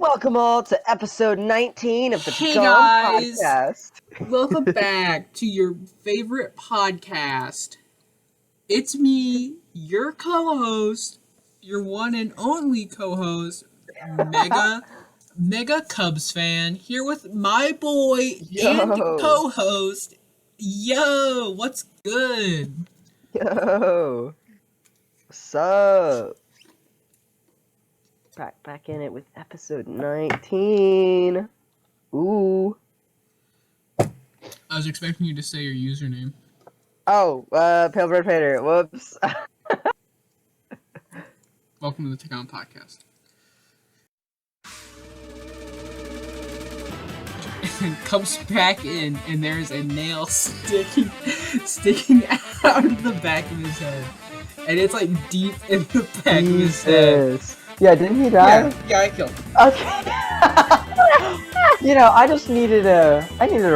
Welcome all to episode 19 of the Hey TGOM guys, podcast. welcome back to your favorite podcast. It's me, your co-host, your one and only co-host, Mega Cubs fan, here with my boy and Yo, co-host. Yo, what's good? yo, what's up? Back in it with episode 19. Ooh. I was expecting you to say your username. Oh, Pale Red Painter. Whoops. Welcome to the TGOM podcast. And comes back in, and there's a nail sticking out of the back of his head, and it's like deep in the back of his head. Yeah, didn't he die? Yeah, I killed him. Okay. I just needed a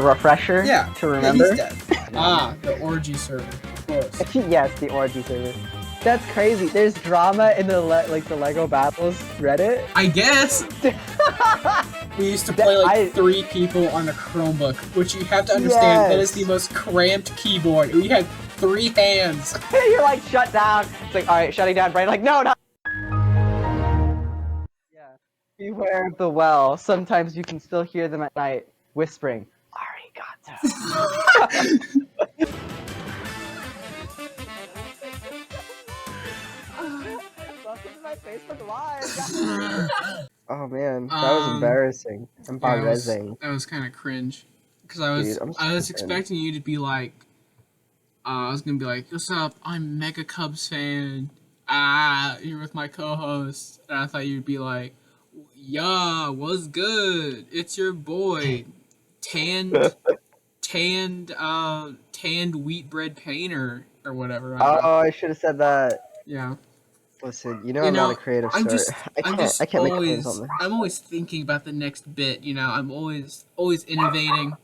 refresher to remember. Yeah, he's dead. The orgy server, of course. Yes, the orgy server. That's crazy. There's drama in the the Lego Battles Reddit. I guess. We used to play 3 people on a Chromebook, which you have to understand that is the most cramped keyboard. We had 3 hands. You're like, shut down. It's like, alright, shutting down, Brian. Like, no. Yeah. Beware of the well. Sometimes you can still hear them at night whispering, Arigato. Welcome to my Facebook Live. Oh man, that was embarrassing. Embarrassing. That was kind of cringe, because I was expecting you to be like, I was gonna be like, what's up? I'm Mega Cubs fan. You're with my co-host, and I thought you'd be like, yeah, what's good? It's your boy, tanned wheat bread painter or whatever. I should have said that. Yeah. Listen, I'm not a creative sort. I can't make claims on this. I'm always thinking about the next bit. I'm always innovating.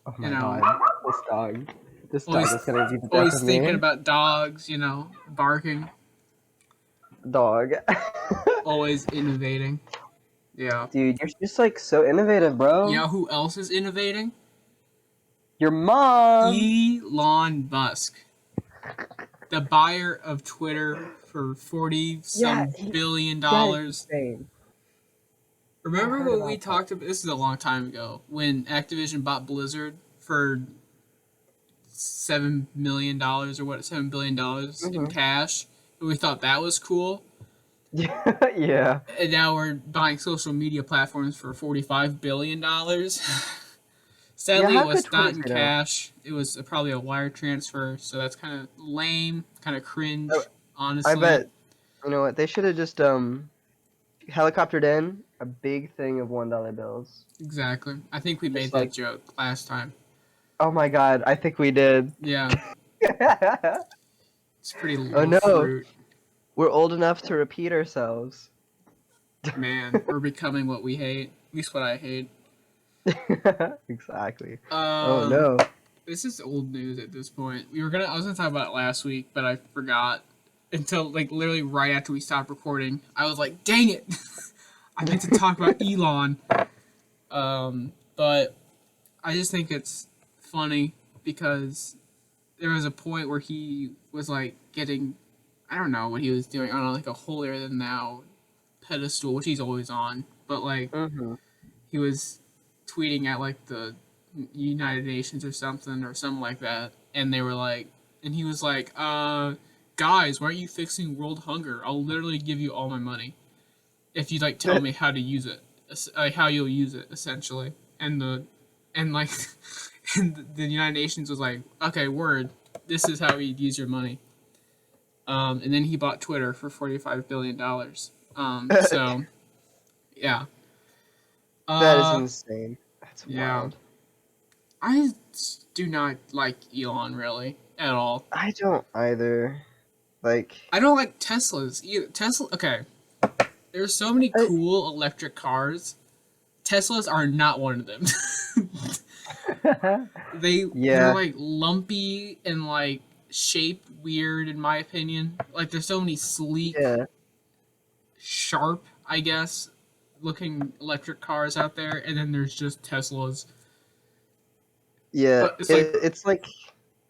Oh my god, this dog is gonna be the death always of thinking me. about dogs. Barking. Dog. Always innovating. Yeah. Dude, you're just like so innovative, bro. You know who else is innovating? Your mom. Elon Musk, the buyer of Twitter for $40-some billion. Remember when we talked about this? Is a long time ago when Activision bought Blizzard for $7 million or $7 billion in cash, and we thought that was cool. Yeah. And now we're buying social media platforms for $45 billion. Sadly, it was not in cash. It was probably a wire transfer, so that's kind of lame, kind of cringe, honestly. I bet, you know what, they should have just helicoptered in a big thing of $1 bills. Exactly. I think we made that joke last time. Oh my god, I think we did. Yeah. It's pretty low fruit. We're old enough to repeat ourselves. Man, we're becoming what we hate. At least what I hate. Exactly. Oh no. This is old news at this point. I was gonna talk about it last week, but I forgot until literally right after we stopped recording. I was like, dang it. I meant to talk about Elon. But I just think it's funny because there was a point where he was getting, I don't know what he was doing, on a holier than thou pedestal, which he's always on, but he was tweeting at the United Nations or something like that, and they were and he was like, guys, why aren't you fixing world hunger? I'll literally give you all my money if you tell me how to use it, how you'll use it, essentially. And the United Nations was like, okay, word, this is how you'd use your money. And then he bought Twitter for $45 billion. So, yeah. That is insane. That's wild. I do not like Elon, really, at all. I don't either. I don't like Teslas either. Okay. There's so many cool electric cars. Teslas are not one of them. They're lumpy and shaped weird, in my opinion. There's so many sleek, sharp, I guess, looking electric cars out there, and then there's just Teslas. Yeah, But it's like, it's like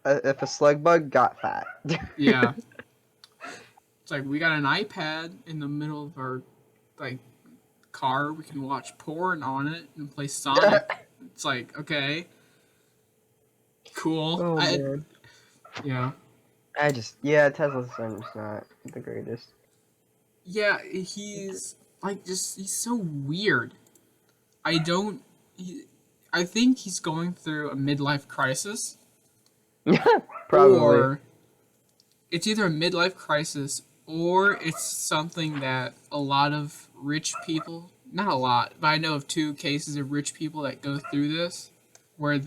if a slug bug got fat. yeah, it's like we got an iPad in the middle of our like car. We can watch porn on it and play Sonic. It's like, okay, cool. Oh man. Yeah, Yeah, Tesla's are just not the greatest. yeah. He's like just he's so weird. I don't. He, I think he's going through a midlife crisis, Probably. or it's either a midlife crisis or it's something that a lot of rich people, not a lot, but I know of two cases of rich people that go through this, where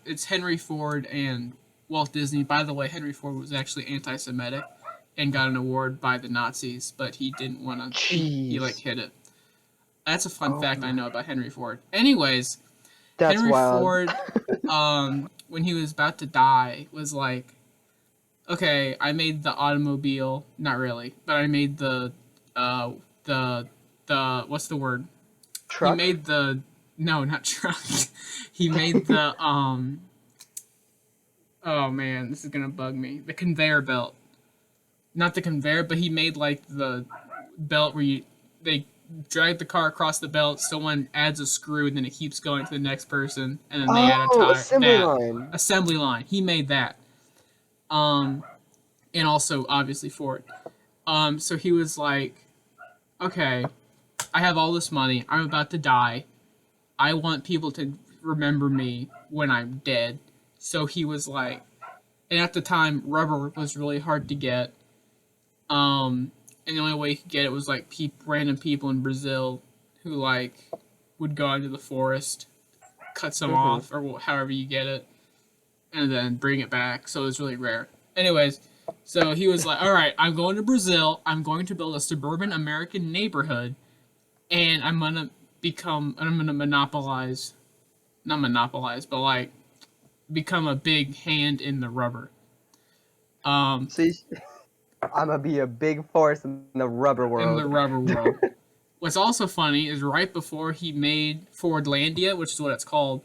it's Henry Ford and Walt Disney. By the way, Henry Ford was actually anti-Semitic and got an award by the Nazis, but he didn't want to. He like Jeez. hid it. That's a fun Oh fact I my. know about Henry Ford. Anyways, That's Henry wild. Ford, when he was about to die, was like, okay, I made the automobile. Not really, but I made uh, the, what's the word? He Truck? made the, no, not truck. He made the, oh man, this is gonna bug me. The conveyor belt. Not the conveyor, but he made like the belt where they drag the car across the belt, someone adds a screw, and then it keeps going to the next person, and then they add a Oh, tire. assembly That line. assembly line, he made that. Um, and also obviously Ford. So he was like, okay, I have all this money. I'm about to die. I want people to remember me when I'm dead. So he was like, and at the time, rubber was really hard to get. And the only way you could get it was like random people in Brazil who like would go into the forest, cut some Mhm. off, or however you get it, and then bring it back. So it was really rare. Anyways, so he was like, "All right, I'm going to Brazil. I'm going to build a suburban American neighborhood, and I'm gonna monopolize, not monopolize, but like become a big hand in the rubber." Um, So I'm gonna be a big force in the rubber in the world. rubber world. What's also funny is right before he made Fordlandia, which is what it's called,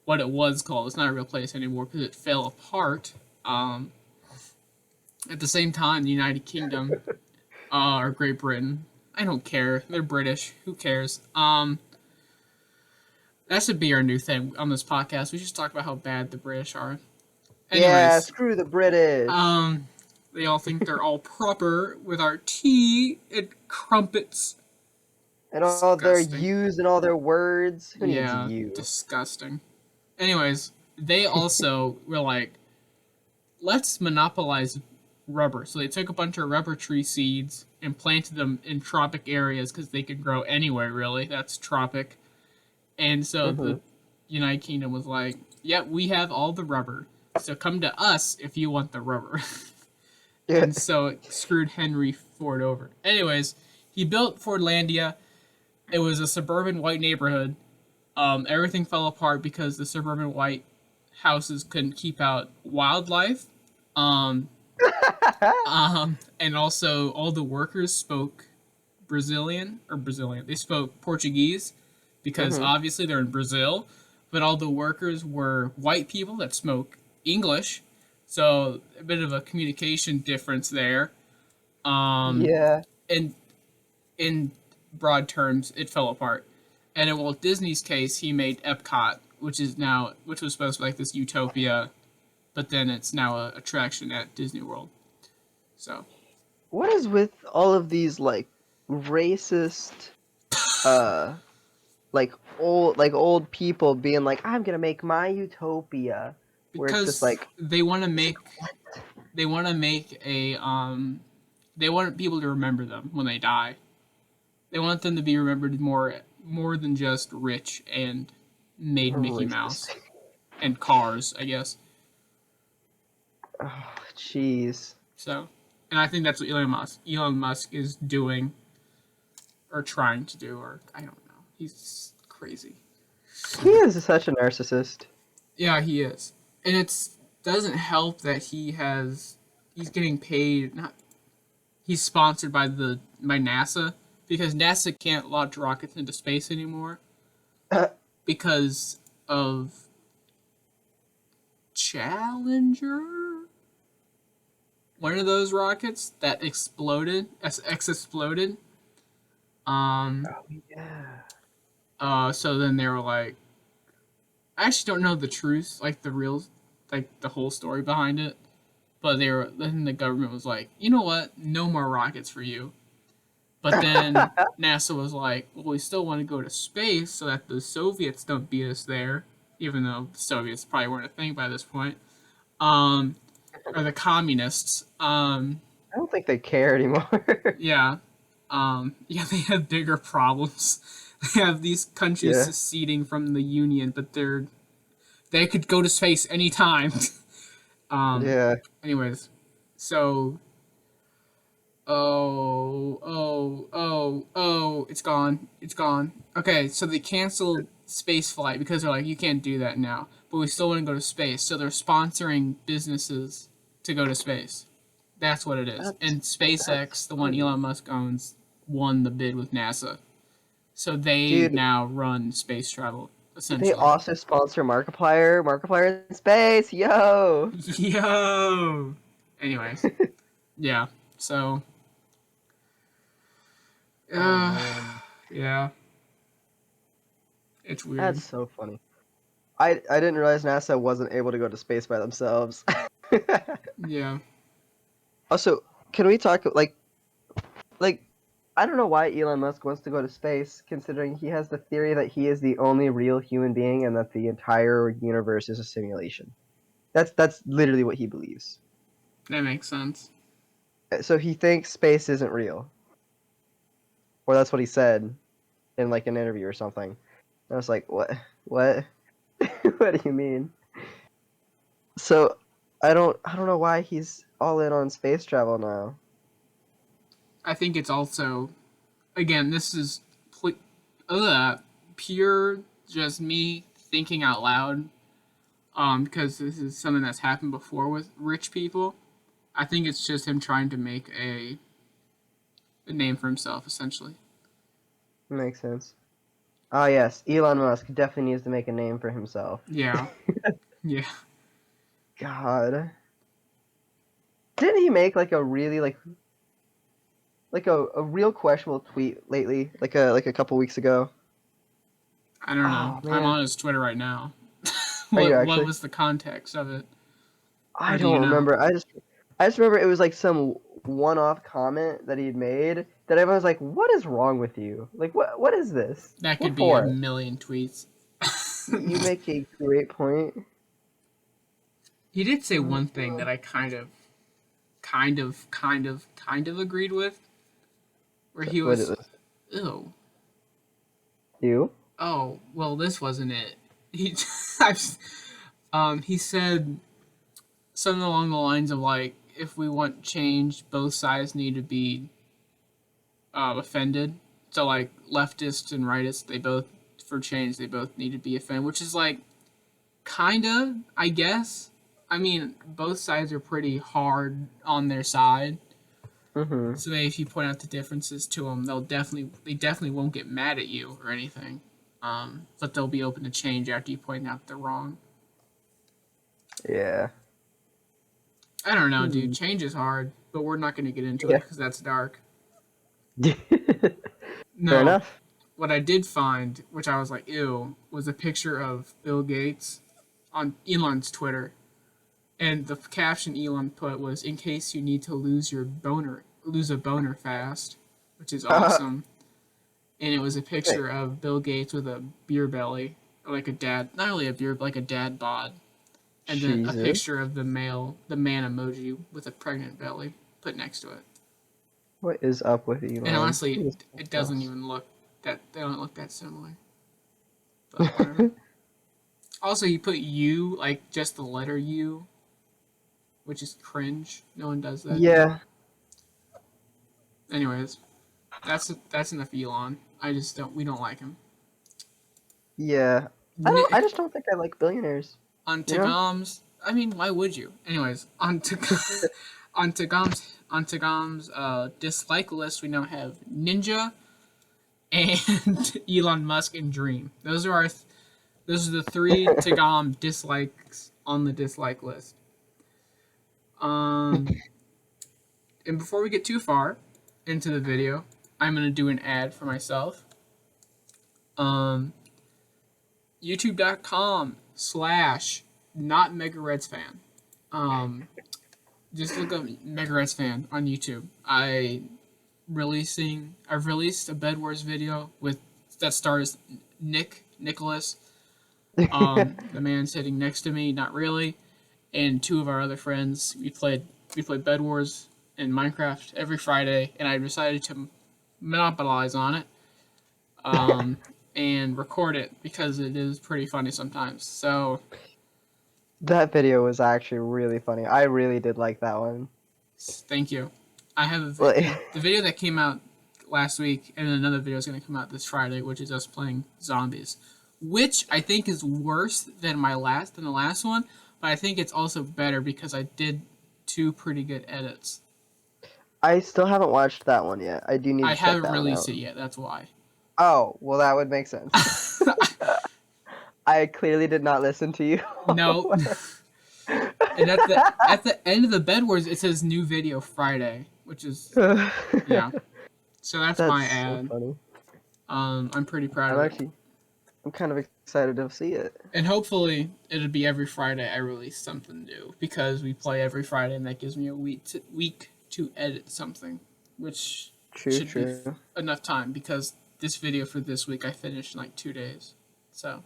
what it was called. It's not a real place anymore because it fell apart. Um, at the same time, the United Kingdom or Great Britain, I don't care. They're British. Who cares? That should be our new thing on this podcast. We should talk about how bad the British are. Yeah, Anyways, screw the British. um, they all think they're all proper with our tea and crumpets. And all their Disgusting. U's and all their words. Who needs Yeah, you? disgusting. Anyways, they also were like, let's monopolize rubber. So they took a bunch of rubber tree seeds and planted them in tropic areas because they could grow anywhere, really. That's tropic. And so the Mhm. United Kingdom was like, yeah, we have all the rubber. So come to us if you want the rubber. Yeah. And so it screwed Henry Ford over. Anyways, he built Fordlandia. It was a suburban white neighborhood. Everything fell apart because the suburban white houses couldn't keep out wildlife. Um, and also all the workers spoke Brazilian. They spoke Portuguese because Mhm. obviously they're in Brazil, but all the workers were white people that spoke English. So a bit of a communication difference there. Um, Yeah. and in broad terms, it fell apart. And in Walt Disney's case, he made Epcot, which was supposed to be like this utopia, but then it's now a attraction at Disney World. So What is with all of these like racist uh old people being like, I'm gonna make my utopia, where it's just because like, they want to make a they want people to remember them when they die. They want them to be remembered more than just rich and made Mickey Mouse racist. and cars, I guess. Oh, jeez. So, and I think that's what Elon Musk is doing or trying to do, or I don't know. He's crazy. He is such a narcissist. Yeah, he is, and it's doesn't help that he's getting paid. Not he's sponsored by NASA because NASA can't launch rockets into space anymore because of Challenger, one of those rockets that exploded, SX exploded. Um, Oh yeah. so then they were like, I actually don't know the truth, like the real, like the whole story behind it. But then the government was like, you know what, no more rockets for you. But then NASA was like, well, we still want to go to space so that the Soviets don't beat us there, even though the Soviets probably weren't a thing by this point. Um, or the communists. I don't think they care anymore. Yeah. Yeah, they have bigger problems. They have these countries Yeah. seceding from the Union, but they could go to space anytime. um, Yeah. anyways, so oh, it's gone. It's gone. Okay, so they canceled space flight because they're like, you can't do that now. But we still want to go to space. So they're sponsoring businesses to go to space. That's what it is. That's And SpaceX, that's the one funny. Elon Musk owns, won the bid with NASA. So they Dude, now run space travel, they essentially. also sponsor Markiplier. Markiplier in space. Yo. Yo! Anyways, yeah. So, Oh uh, man. yeah. It's That's weird. so funny. I didn't realize NASA wasn't able to go to space by themselves. Yeah. Also, can we talk like I don't know why Elon Musk wants to go to space, considering he has the theory that he is the only real human being and that the entire universe is a simulation. That's literally what he believes. That makes sense. So he thinks space isn't real, or that's what he said in like an interview or something. And I was like, what? What? What do you mean? So I don't know why he's all in on space travel now. I think it's also, again, this is pure just me thinking out loud. Because this is something that's happened before with rich people. I think it's just him trying to make a name for himself, essentially. Makes sense. Ah, yes, Elon Musk definitely needs to make a name for himself. Yeah. Yeah. God, didn't he make like a really like a real questionable tweet lately, like a couple weeks ago? I don't know. Oh I'm man, on his Twitter right now. are you What actually? was the context of it? I Or do you don't know? remember. I just remember it was like some one-off comment that he'd made that everyone was like, "What is wrong with you? Like, what is this? That What could be a for?" million tweets. You make a great point. He did say one thing Uh, that I kind of agreed with, where he what is was, this? ew, You? oh, well, this wasn't it. He, he said something along the lines of like, if we want change, both sides need to be offended. So like leftists and rightists, they both for change, they both need to be offended, which is like kind of, I guess. I mean, both sides are pretty hard on their side. Mm-hmm. So maybe if you point out the differences to them, they definitely won't get mad at you or anything. But they'll be open to change after you point out they're wrong. Yeah. I don't know, dude. Hmm. Change is hard, but we're not going to get into it Yeah. because that's dark. Fair No, enough. what I did find, which I was like, ew, was a picture of Bill Gates on Elon's Twitter, and the caption Elon put was, "In case you need to lose a boner fast," which is awesome. And it was a Hey, picture of Bill Gates with a beer belly, like a dad, not really a beer, but like a dad bod, and then a Jesus. picture of the man emoji with a pregnant belly put next to it. What is up with And Elon? honestly, He is it something doesn't else. even look that they don't look that similar. But whatever. Also, he put U like just the letter U, which is cringe. No one does that. Yeah. Anyways, that's enough Elon. I just don't. We don't like him. Yeah. I just don't think I like billionaires. On You know? Tagam's. I mean, why would you? Anyways, on Tagam's dislike list, we now have Ninja, and Elon Musk and Dream. Those are the three TGOM dislikes on the dislike list. Um, and before we get too far into the video, I'm gonna do an ad for myself. Um, YouTube.com/not Mega Reds fan. Um, just look up Mega Reds fan on YouTube. I've released a Bed Wars video with that stars Nicholas, the man sitting next to me, not really, and two of our other friends. We played Bed Wars in Minecraft every Friday, and I decided to monopolize on it, um, and record it because it is pretty funny sometimes. So That video was actually really funny. I really did like that one. thank you. I have Like, the video that came out last week, and then another video is going to come out this Friday, which is us playing zombies, which I think is worse than the last one, but I think it's also better because I did two pretty good edits. I still haven't watched that one yet. I do need I to check haven't that one released out. it yet. That's why. Oh, well, that would make sense. I clearly did not listen to you. No. And at the end of the Bed Wars, it says new video Friday, which is yeah. So that's my That's so ad. funny. I'm pretty proud of it. I'm kind of excited to see it. And hopefully it'll be every Friday I release something new because we play every Friday and that gives me a week to edit something, which should be enough time because this video for this week I finished in like 2 days. So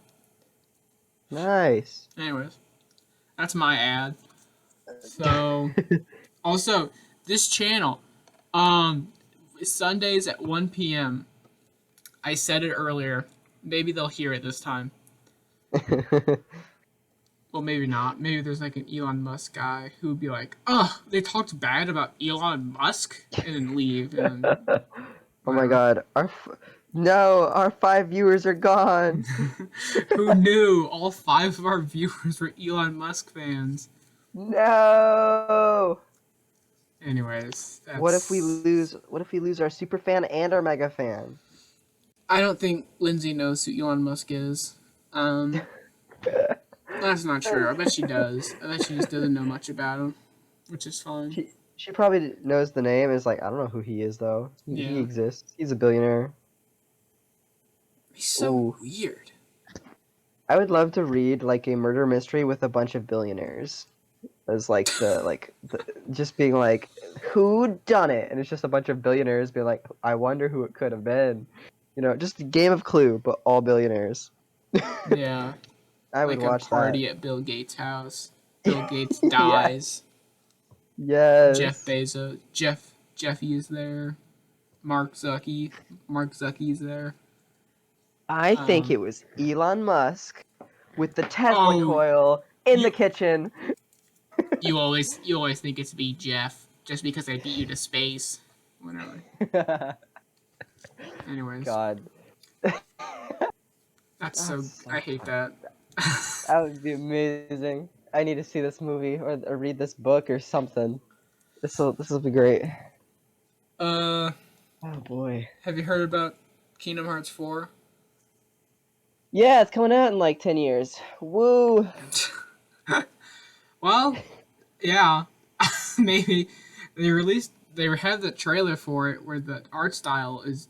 Nice. anyways, that's my ad. So also this channel, Sundays at 1 p.m. I said it earlier. Maybe they'll hear it this time. Well, maybe not. Maybe there's like an Elon Musk guy who would be like, "Oh, they talked bad about Elon Musk," and then leave. And then, Oh my god. No, our 5 viewers are gone. Who knew all 5 of our viewers were Elon Musk fans? No. Anyways, that's... What if we lose our super fan and our mega fan? I don't think Lindsay knows who Elon Musk is. That's not true. I bet she does. I bet she just doesn't know much about him, which is fine. She probably knows the name. Is like, I don't know who he is though. He exists. He's a billionaire. He's so weird. I would love to read like a murder mystery with a bunch of billionaires. As like just being like, who done it? And it's just a bunch of billionaires being like, I wonder who it could have been. You know, just a game of Clue, but all billionaires. Yeah. I would watch a party that. at Bill Gates' house. Bill Gates dies. Yes. Jeff Bezos. Jeffy is there. Mark Zucky's there. I think it was Elon Musk with the Tesla coil in the kitchen. You always think it's be Jeff just because I beat you to space. Whatever. Anyways. God. That's so I hate that. That would be amazing. I need to see this movie or read this book or something. This will be great. Oh boy. Have you heard about Kingdom Hearts 4? Yeah, it's coming out in like 10 years. Woo! Well, yeah. Maybe they had the trailer for it where the art style is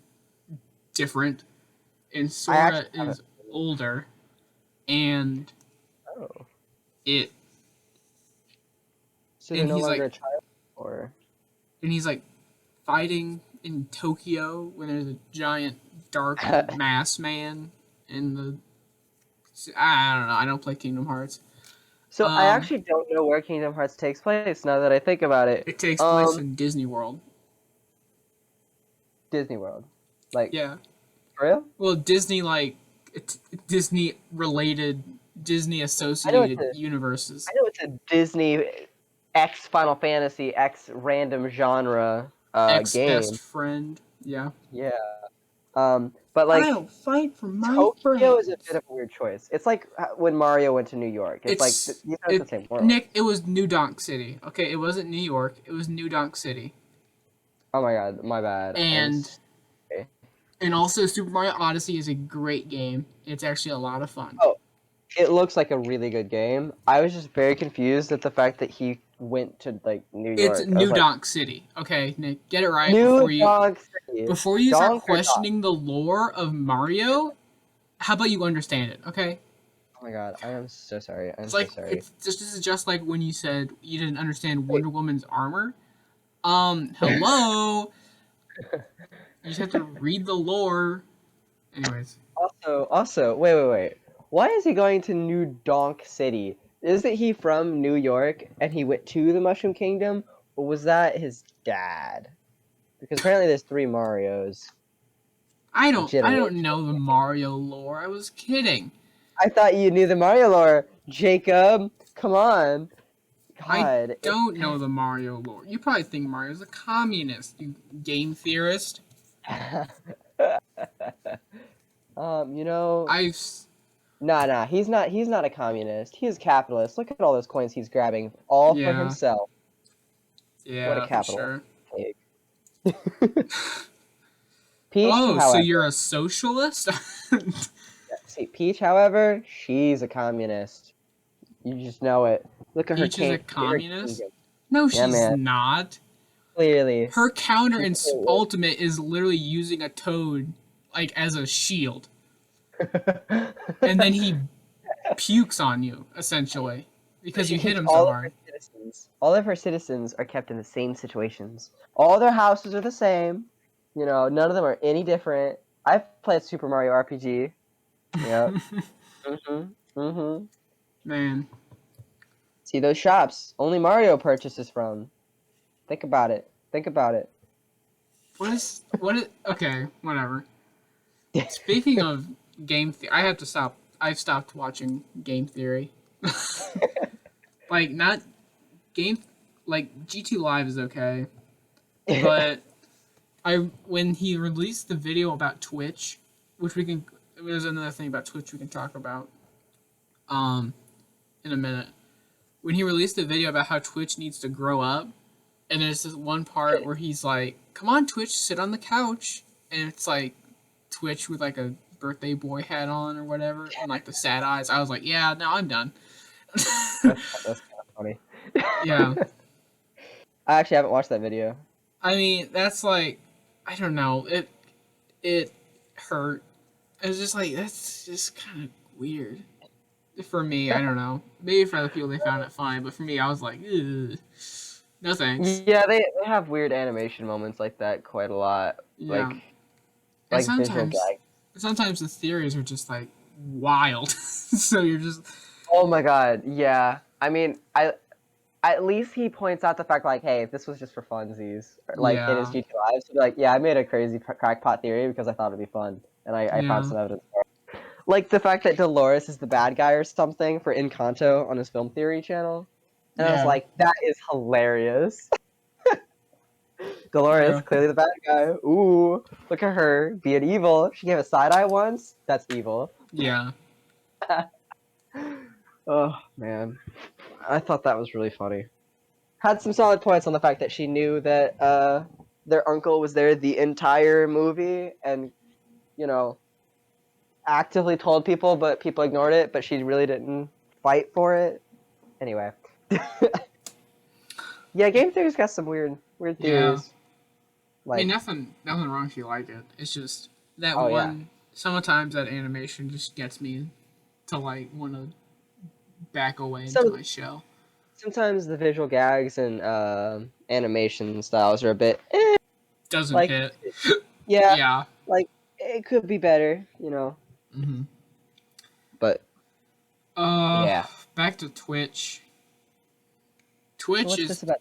different and Sora is older and it so they're no longer a child or and he's like fighting in Tokyo when there's a giant dark mass man in the I don't know, I don't play Kingdom Hearts. So I actually don't know where Kingdom Hearts takes place now that I think about it. It takes place in Disney World. Disney World. Like yeah. For real? Well, Disney Disney related Disney associated universes. I know it's a Disney X Final Fantasy X random genre X game. best friend. Yeah. Yeah. But like I'll fight for my Tokyo is a bit of a weird choice. It's like when Mario went to New York. It's like these are the same world. Nick, it was New Donk City. Okay, it wasn't New York. It was New Donk City. Oh my god, my bad. And And also, Super Mario Odyssey is a great game. It's actually a lot of fun. Oh, it looks like a really good game. I was just very confused at the fact that he went to like New It's York. I was New like, Donk City. Okay, Nick, get it right New Donk City, before you start Donk or Donk? questioning the lore of Mario. How about you understand it? Okay, Oh my god, I am so sorry. I'm it's so like sorry. it's just this is just like when you said you didn't understand Wait. Wonder Woman's armor. Hello. You just have to read the lore. Anyways, Wait. Why is he going to New Donk City? Isn't he from New York and he went to the Mushroom Kingdom, or was that his dad? Because apparently there's three Marios. I don't Generation. know the Mario lore. I was kidding. I thought you knew the Mario lore, Jacob. Come on. I God. don't know the Mario lore. You probably think Mario's a communist, you game theorist. You know, I've nah. He's not a communist. He's a capitalist. Look at all those coins he's grabbing, all for yeah, himself. What a yeah, for capitalist sure. pig. Peach, Oh, so however, you're a socialist? see, Peach, however, she's a communist. You just know it. Look at her Peach is a king. Her communist? kingdom. No, Yeah, she's man. not. Clearly, Her counter she in clearly Ultimate is literally using a toad like as a shield, and then he pukes on you essentially because She you hit keeps him so all of her hard. citizens. All of her citizens are kept in the same situations. All their houses are the same. You know, none of them are any different. I've played Super Mario RPG. Yep. Mm-hmm. Man, See those shops? Only Mario purchases from. Think about it. Think about it. what is okay? Whatever. Speaking of I have to stop. I've stopped watching game theory. Like not game, like GT Live is okay, but I when he released the video about Twitch, which we can there's another thing about Twitch we can talk about um in a minute. When he released the video about how Twitch needs to grow up, and there's this one part where he's like, "Come on, Twitch, sit on the couch," and it's like Twitch with like a birthday boy hat on or whatever, and like the sad eyes. I was like, "Yeah, no, I'm done." That's kind of funny. Yeah, I actually haven't watched that video. I mean that's like, I don't know, it hurt. It was just like that's just kind of weird for me. I don't know. Maybe for other people they found it fine, but for me, I was like, ugh, no thanks. Yeah, they have weird animation moments like that quite a lot. Yeah, Like and visual gag. sometimes the theories are just like wild. So you're just Oh my god, yeah. I mean, I at least he points out the fact like, hey, this was just for funsies. Like in his yeah, GT Live, so like, yeah, I made a crazy crackpot theory because I thought it'd be fun, and I found yeah, some evidence. Like the fact that Dolores is the bad guy or something for Encanto on his film theory channel, and I was yeah, like, that is hilarious. Dolores, yeah, clearly the bad guy. Ooh, look at her being evil. She gave a side eye once. That's evil. yeah. Oh man, I thought that was really funny. Had some solid points on the fact that she knew that their uncle was there the entire movie, and you know, actively told people, but people ignored it. But she really didn't fight for it. Anyway, yeah, game theory's got some weird Yeah. theories. I mean, Like, nothing wrong if you like it. It's just that oh yeah, one. Sometimes that animation just gets me to like want to back away into some my shell. sometimes the visual gags and animation styles are a bit Doesn't like, hit. yeah, Yeah. like it could be better, you know. Hmm. But Uh, yeah. back to Twitch. So Twitch what's is this about?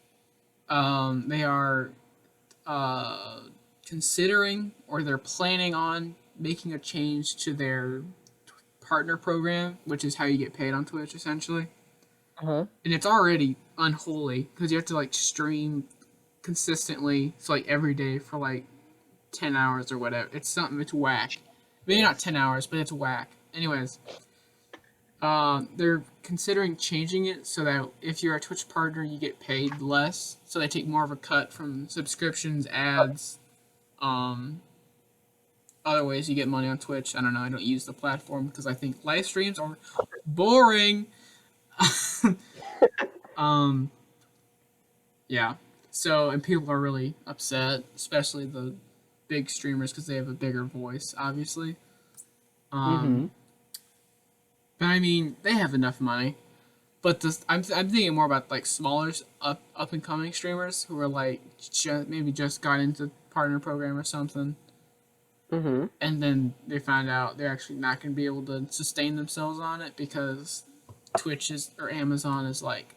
they are uh considering or they're planning on making a change to their partner program, which is how you get paid on Twitch essentially. Uh-huh. And it's already unholy because you have to like stream consistently, so like every day for like 10 hours or whatever. It's something. It's whack. Maybe not Yes. 10 hours, but it's whack. Anyways, they're considering changing it so that if you're a Twitch partner, you get paid less. So they take more of a cut from subscriptions, ads, um, other ways you get money on Twitch. I don't know. I don't use the platform because I think live streams are boring. um, yeah. So, and people are really upset, especially the big streamers because they have a bigger voice, obviously. Mm-hmm. Um, but I mean, they have enough money. But I'm thinking more about like smaller up and coming streamers who are like maybe just got into partner program or something, Mm-hmm. and then they found out they're actually not going to be able to sustain themselves on it because Twitch is or Amazon is like,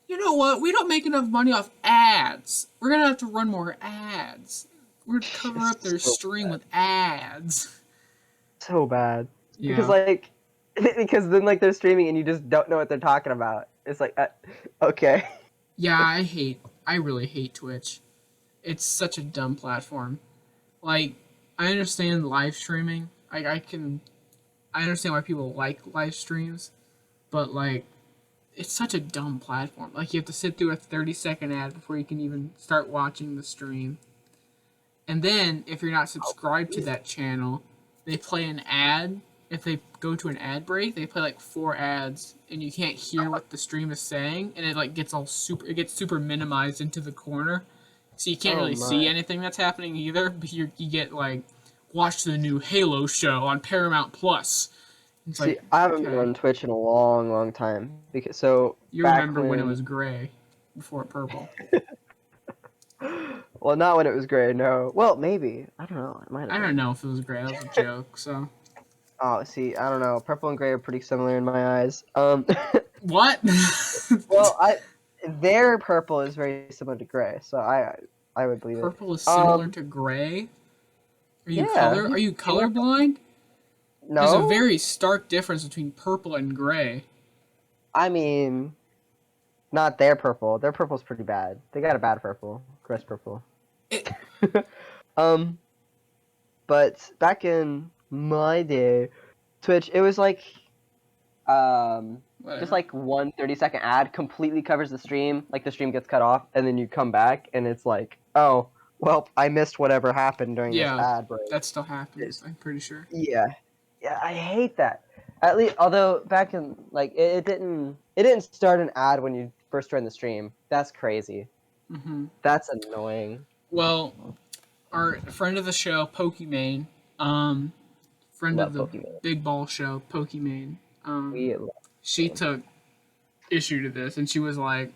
you know what? We don't make enough money off ads. We're gonna have to run more ads. We're gonna cover up their So stream with ads. so bad because Yeah, like because then like they're streaming and you just don't know what they're talking about. It's like okay. yeah. I really hate Twitch. It's such a dumb platform. Like, I understand live streaming. I understand why people like live streams, but like, it's such a dumb platform. Like, you have to sit through a 30-second ad before you can even start watching the stream. And then, if you're not subscribed to that channel, they play an ad. If they go to an ad break, they play like 4 ads, and you can't hear what the stream is saying, and it like gets it gets super minimized into the corner, so you can't Oh really see my. anything that's happening either. But you get like, watch the new Halo show on Paramount Plus. It's See, like, I haven't been okay, on Twitch in a long, long time because so you back remember when it when was gray before purple? well, not when it was gray, no. Well, maybe. I don't know. It might have I don't been. know if it was gray. That was a joke. So Oh, see, I don't know. Purple and gray are pretty similar in my eyes. what? Well, I their purple is very similar to gray, so I would believe it. Purple is similar Um, to gray. yeah. Are you You weren't- colorblind? There's a no? very stark difference between purple and gray. I mean, not their purple. Their purple's pretty bad. They got a bad purple. Gross purple. It, um, but back in my day, Twitch, it was like just whatever. like one 30-second ad completely covers the stream, like the stream gets cut off, and then you come back and it's like, oh, well, I missed whatever happened during this Yeah, ad break. that still happens. I'm pretty sure. Yeah, yeah, I hate that. At least, although back in like it didn't start an ad when you first joined the stream. That's crazy. Hmm. That's annoying. Well, our friend of the show, Pokimane, um, friend of Love the Pokemon. Big Ball show, Pokimane, We love she Pokemon. took issue to this, and she was like,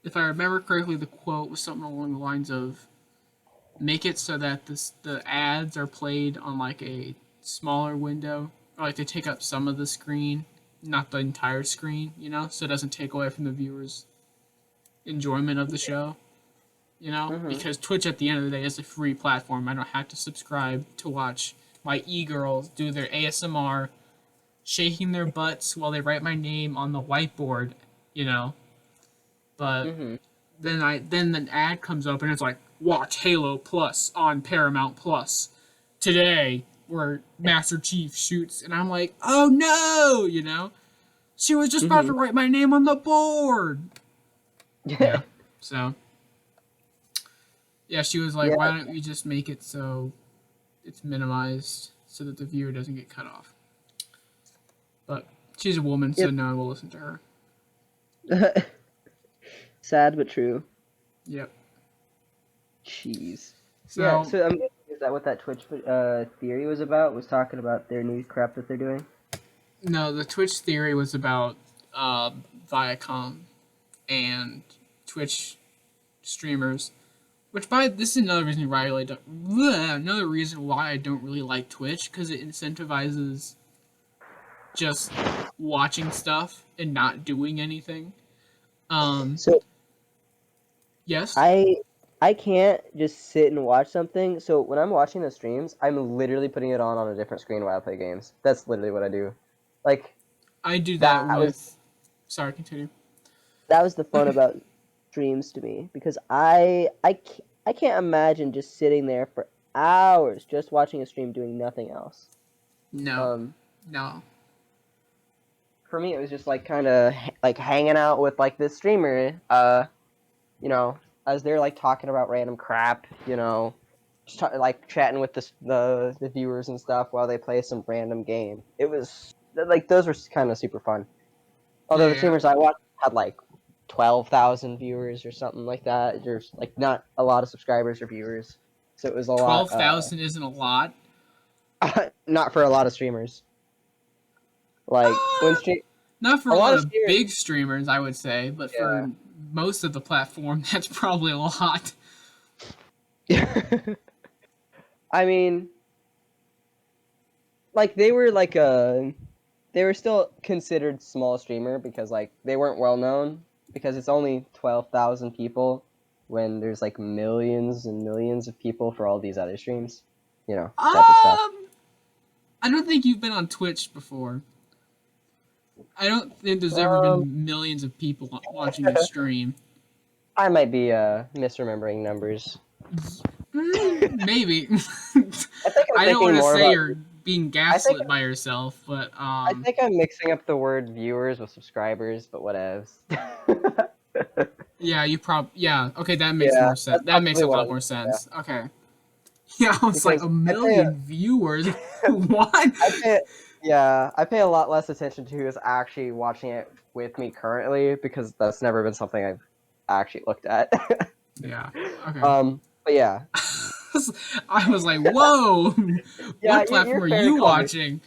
if I remember correctly, the quote was something along the lines of, "Make it so that the ads are played on like a smaller window, or like they take up some of the screen, not the entire screen, so it doesn't take away from the viewers' enjoyment of the show, Mhm. because Twitch at the end of the day is a free platform. I don't have to subscribe to watch my e-girls do their ASMR, shaking their butts while they write my name on the whiteboard, you know. But Mhm. then the ad comes up and it's like, watch Halo Plus on Paramount Plus today, where Master Chief shoots, and I'm like, oh no. She was just about to Mhm. write my name on the board. Yeah. So yeah, she was like, Yeah. why don't you just make it so it's minimized so that the viewer doesn't get cut off? But she's a woman, so Yep. no one will listen to her. Sad but true. Yep. Jeez. Yeah. So So I'm guessing, is that what that Twitch theory was about? Was talking about their new crap that they're doing? no, the Twitch theory was about Viacom and Twitch streamers. Which by this is another reason why I really don't. Another reason why I don't really like Twitch, because it incentivizes just watching stuff and not doing anything. Um, So yes. I can't just sit and watch something. So when I'm watching the streams, I'm literally putting it on a different screen while I play games. That's literally what I do. Like I do that that was with. Sorry, continue. that was the fun about streams to me because I can't imagine just sitting there for hours just watching a stream doing nothing else. No, Um, no. for me, it was just like kind of like hanging out with like this streamer, you know, as they're like talking about random crap, like chatting with the viewers and stuff while they play some random game. It was like those were kind of super fun. Although the Yeah, streamers I watched had like 12,000 viewers or something like that. There's like not a lot of subscribers or viewers, so it was a lot. 12,000 isn't a lot. Not for a lot of streamers. Like when Uh, stream Not for a a lot lot of of streamers. big streamers, I would say, but for most of the platform, that's probably a lot. Yeah. I mean, like they were still considered small streamer because like they weren't well known because it's only 12,000 people when there's like millions and millions of people for all these other streams, type of stuff. I don't think you've been on Twitch before. I don't think there's ever Um, been millions of people watching you stream. I might be misremembering numbers. Maybe. I think I'm I don't thinking want to more say about. you're being I think gaslit by yourself, but I think I'm mixing up the word viewers with subscribers, but whatevs. yeah, yeah. Okay, that makes Yeah, more sense. that's That makes probably a what lot I'm. more Yeah, sense. Okay. Yeah, I was like because a million viewers. What? I pay, yeah, I pay a lot less attention to who's actually watching it with me currently because that's never been something I've actually looked at. Yeah. Okay. But yeah, I was like, whoa. yeah, What platform you're are fair to you call me. watching?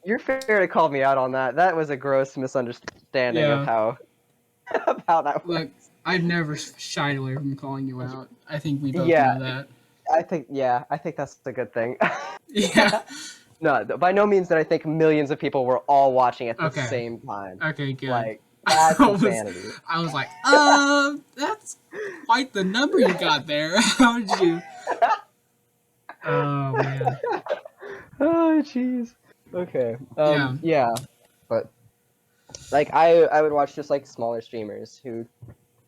You're fair to call me out on that. That was a gross misunderstanding of Yeah. how of how that Look, works. I've never shied away from calling you out. I think we both Yeah, know that. I think that's a good thing. Yeah. No, by no means did I think millions of people were all watching at the Okay. same time. Okay, good. Like, that's I was insanity. I was like, that's quite the number you got there. How did you? Oh man. Oh, jeez. Okay. Yeah. Yeah, but like I would watch just like smaller streamers who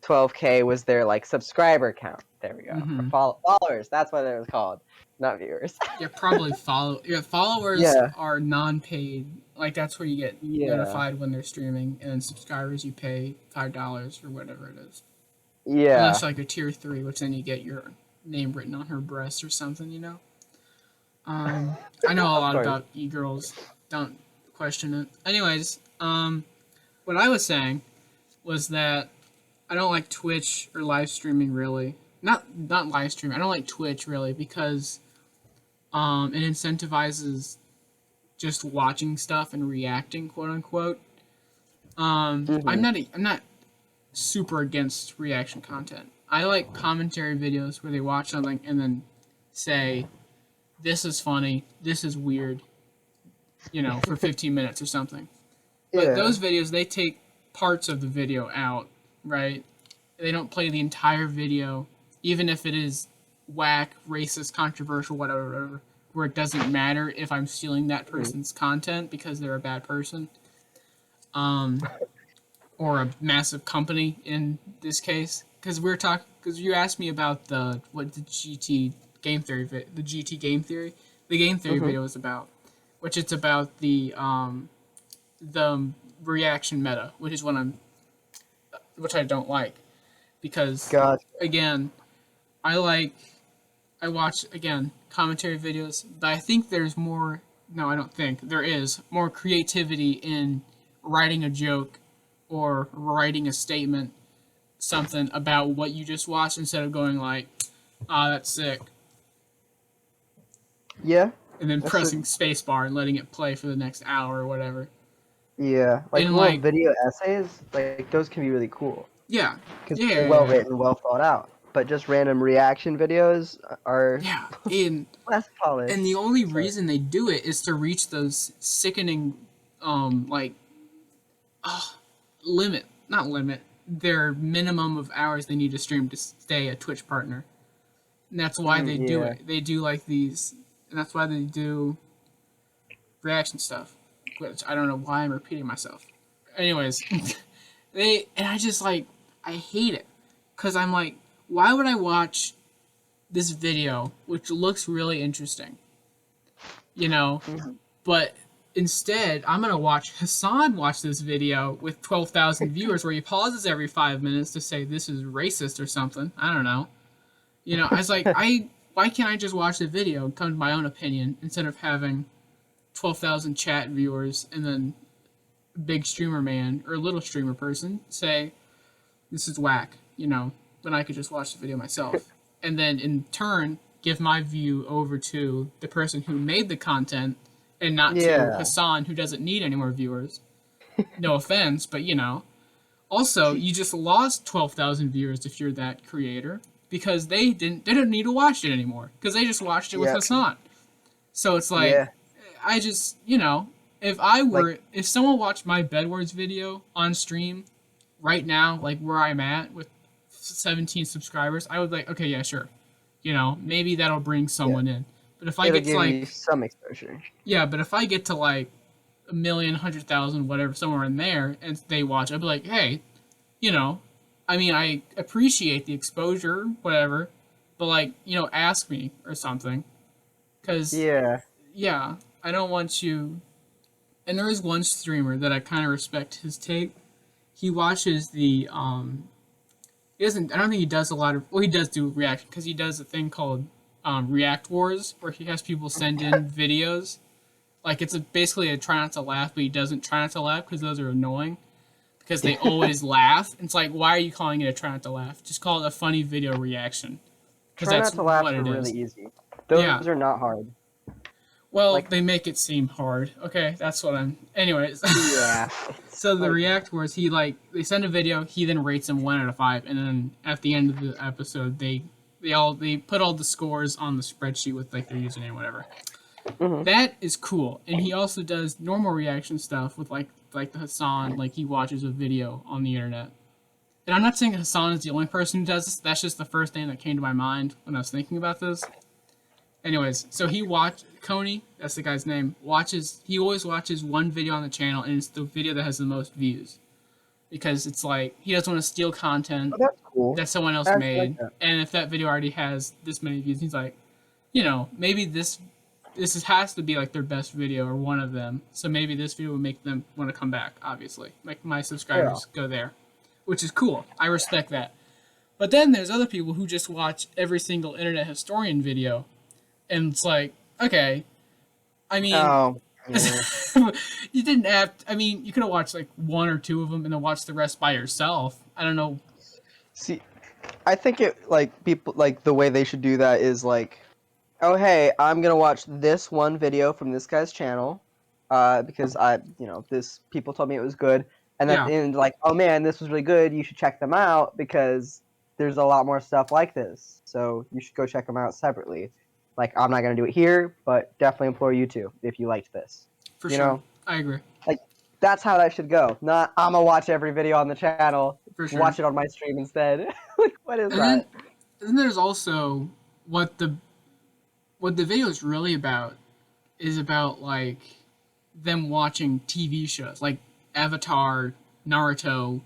12K was their like subscriber count. There we go. Or Mm-hmm. followers. That's what it was called, not viewers. Yeah, probably follow. Yeah, followers Yeah. are non-paid. Like that's where you get Yeah. notified when they're streaming, and then subscribers you pay $5 or whatever it is. Yeah. Unless like a tier 3, which then you get your name written on her breast or something. I know a Of lot course. about e-girls. Don't question it. Anyways, what I was saying was that I don't like Twitch or live streaming really. Not live streaming. I don't like Twitch really because it incentivizes just watching stuff and reacting, quote unquote. Mhm. I'm not super against reaction content. I like commentary videos where they watch something and then say, "This is funny. This is weird." For 15 minutes or something. But Yeah. those videos, they take parts of the video out, right? They don't play the entire video, even if it is whack, racist, controversial, whatever, where it doesn't matter if I'm stealing that person's content because they're a bad person, or a massive company in this case. Because you asked me about the GT game theory, the GT game theory, the game theory Mhm. video is about, which it's about the reaction meta, which I don't like because God. again, I watch again commentary videos, but I think there's more. No, I don't think there is more creativity in writing a joke or writing a statement, something about what you just watched instead of going like, "Ah, that's sick," Yeah. and then That's a, pressing spacebar and letting it play for the next hour or whatever. yeah. Like And little like, video essays, like those can be really cool yeah, because yeah, they're yeah, well yeah. written, well thought out. But just random reaction videos are Yeah, less and polished. the only But reason they do it is to reach those sickening, like, not limit, their minimum of hours they need to stream to stay a Twitch partner. And that's why they do yeah. it. They do like these, and that's why they do reaction stuff, which I don't know why I'm repeating myself. Anyways, and I just like, I hate it. Because I'm like, why would I watch this video, which looks really interesting, Mhm. but instead, I'm going to watch Hassan watch this video with 12,000 viewers where he pauses every 5 minutes to say this is racist or something. I don't know. I was like, why can't I just watch the video and come to my own opinion instead of having 12,000 chat viewers and then a big streamer man or a little streamer person say this is whack, when I could just watch the video myself, and then in turn give my view over to the person who made the content and not to Yeah. Hassan who doesn't need any more viewers. No offense, but Also, See, you just lost 12,000 viewers if you're that creator because they didn't need to watch it anymore because they just watched it with yeah. Hassan. So it's like Yeah. I just, Like, if someone watched my Bedwars video on stream right now, like where I'm at with 17 subscribers, I would like, okay, yeah, sure. Maybe that'll bring yeah. someone in. But if I It'll get to give you like, some exposure. yeah, but if I get to like a million, 100,000, whatever, somewhere in there, and they watch, I'd be like, hey, you know, I appreciate the exposure, whatever, but like, ask me or something. Because, Yeah. yeah, I don't want you. And there is one streamer that I kind of respect his take. He watches he doesn't, I don't think he does a lot of, well, he does do reaction, because he does a thing called React Wars, where he has people send in videos. Like, basically a try not to laugh, but he doesn't try not to laugh, because those are annoying. Because they always laugh. It's like, why are you calling it a try not to laugh? Just call it a funny video reaction. Because Try that's not to laugh what are it really is. easy. Yeah. Those are not hard. Well, Like, they make it seem hard. Okay, that's what I'm. Anyways. yeah. So the Like, React Wars, they send a video, he then rates them 1 out of 5, and then at the end of the episode, they put all the scores on the spreadsheet with like their username, whatever. mhm. That is cool, and he also does normal reaction stuff with like the Hassan, like he watches a video on the internet. And I'm not saying Hassan is the only person who does this. That's just the first thing that came to my mind when I was thinking about this. Anyways, so Coney, that's the guy's name, he always watches one video on the channel, and it's the video that has the most views. Because it's like, he doesn't want to steal content Oh, that's cool. that someone else I actually like made. that. And if that video already has this many views, he's like, maybe has to be like their best video or one of them. So maybe this video will make them want to come back, obviously. Like my Yeah. subscribers go there. Which is cool. I respect that. But then there's other people who just watch every single internet historian video. And it's like, okay, I mean, Oh. Yeah. you didn't have. You could have watched like one or two of them and then watched the rest by yourself. I don't know. See, I think it like people like the way they should do that is like, oh hey, I'm gonna watch this one video from this guy's channel, because this people told me it was good, and at Yeah, the end like, oh man, this was really good. You should check them out because there's a lot more stuff like this. So you should go check them out separately. Like I'm not gonna do it here, but definitely implore you to if you liked this. for You sure. know, I agree. like that's how that should go. Not I'm gonna watch every video on the channel, For sure. watch it on my stream instead. Like what is And then, that? there's also what the video is really about is about like them watching TV shows like Avatar, Naruto,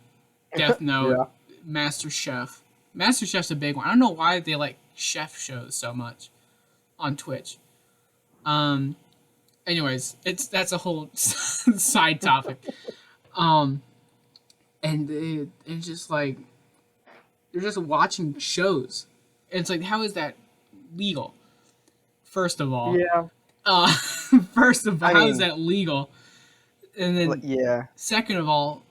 Death Note, Yeah. Master Chef. Master Chef's a big one. I don't know why they like chef shows so much on Twitch. Um. Anyways, that's a whole side topic. Um. It's just like they're just watching shows. And it's like, how is that legal? First of all, Yeah. uh, first of all, I how is mean, that legal? And then yeah. second of all,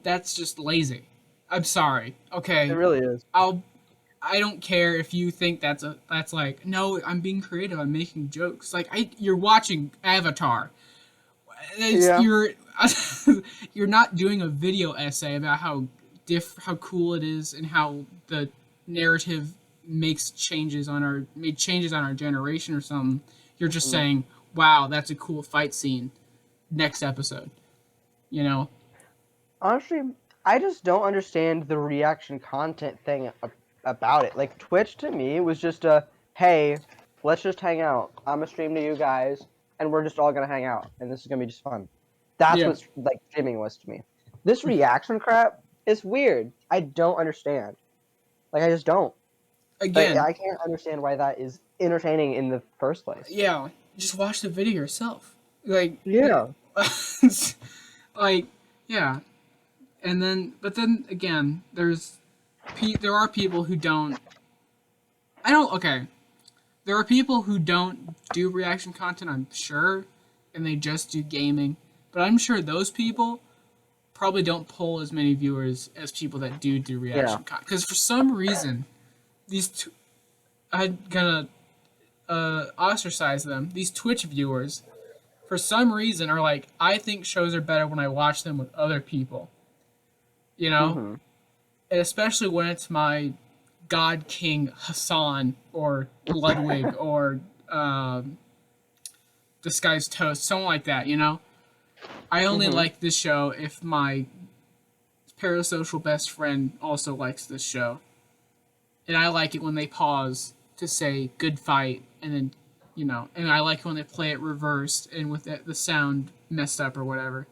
that's just lazy. I'm sorry. It Okay, really is. I don't care if you think that's like, no, I'm being creative. I'm making jokes. Like you're watching Avatar. Yeah. You're you're not doing a video essay about how cool it is and how the narrative made changes on our generation or something. You're just Mm. saying, wow, that's a cool fight scene. Next episode, you know? Honestly, I just don't understand the reaction content thing about it. Like Twitch to me was just hey, let's just hang out. I'm gonna stream to you guys, and we're just all gonna hang out, and this is gonna be just fun. That's Yeah. what like streaming was to me. This reaction crap is weird. I don't understand. Like I just don't. Like Again, I can't understand why that is entertaining in the first place. yeah, just watch the video yourself. Like, Yeah. like, yeah. But then again, there are people who don't. I don't. Okay, There are people who don't do reaction content, I'm sure, and they just do gaming. But I'm sure those people probably don't pull as many viewers as people that do Yeah. reaction content. Because for some reason, I'm gonna ostracize them. These Twitch viewers, for some reason, are like, I think shows are better when I watch them with other people. You know? Mm-hmm. And especially when it's my God King Hassan or Ludwig or Disguised Toast, someone like that, you know? I only Mm-hmm. like this show if my parasocial best friend also likes this show. And I like it when they pause to say good fight and then, you know, and I like when they play it reversed and with the sound messed up or whatever.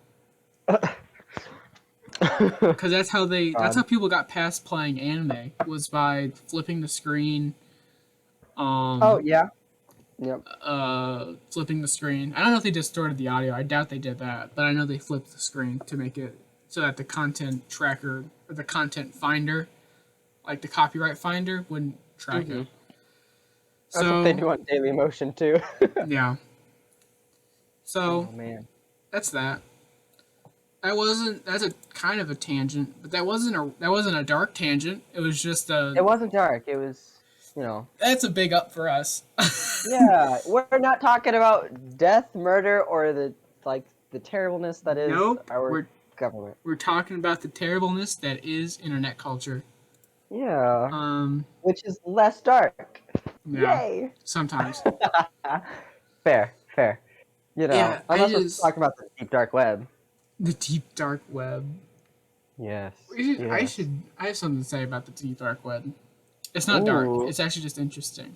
Because that's how God. people got past playing anime was by flipping the screen, Oh um, yeah. Yep. flipping the screen. I don't know if they distorted the audio. I doubt they did that, but I know they flipped the screen to make it so that the content tracker or the content finder, like the copyright finder, wouldn't track Mm-hmm. it. That's what they So do on Daily Motion too. yeah, so Oh man. that's that. That wasn't. That's a kind of a tangent, but that wasn't a dark tangent. It was just a. It wasn't dark. It was, you know. That's a big up for us. Yeah, we're not talking about death, murder, or the terribleness that is Nope. our We're government. we're talking about the terribleness that is internet culture. Yeah, Um, which is less dark. yeah, Yay! sometimes. Fair, fair. You know, Yeah, I unless we're just talking about the deep dark web. the deep dark web. Yes. I Yes. should. I have something to say about the deep dark web. It's not dark. Ooh. It's actually just interesting.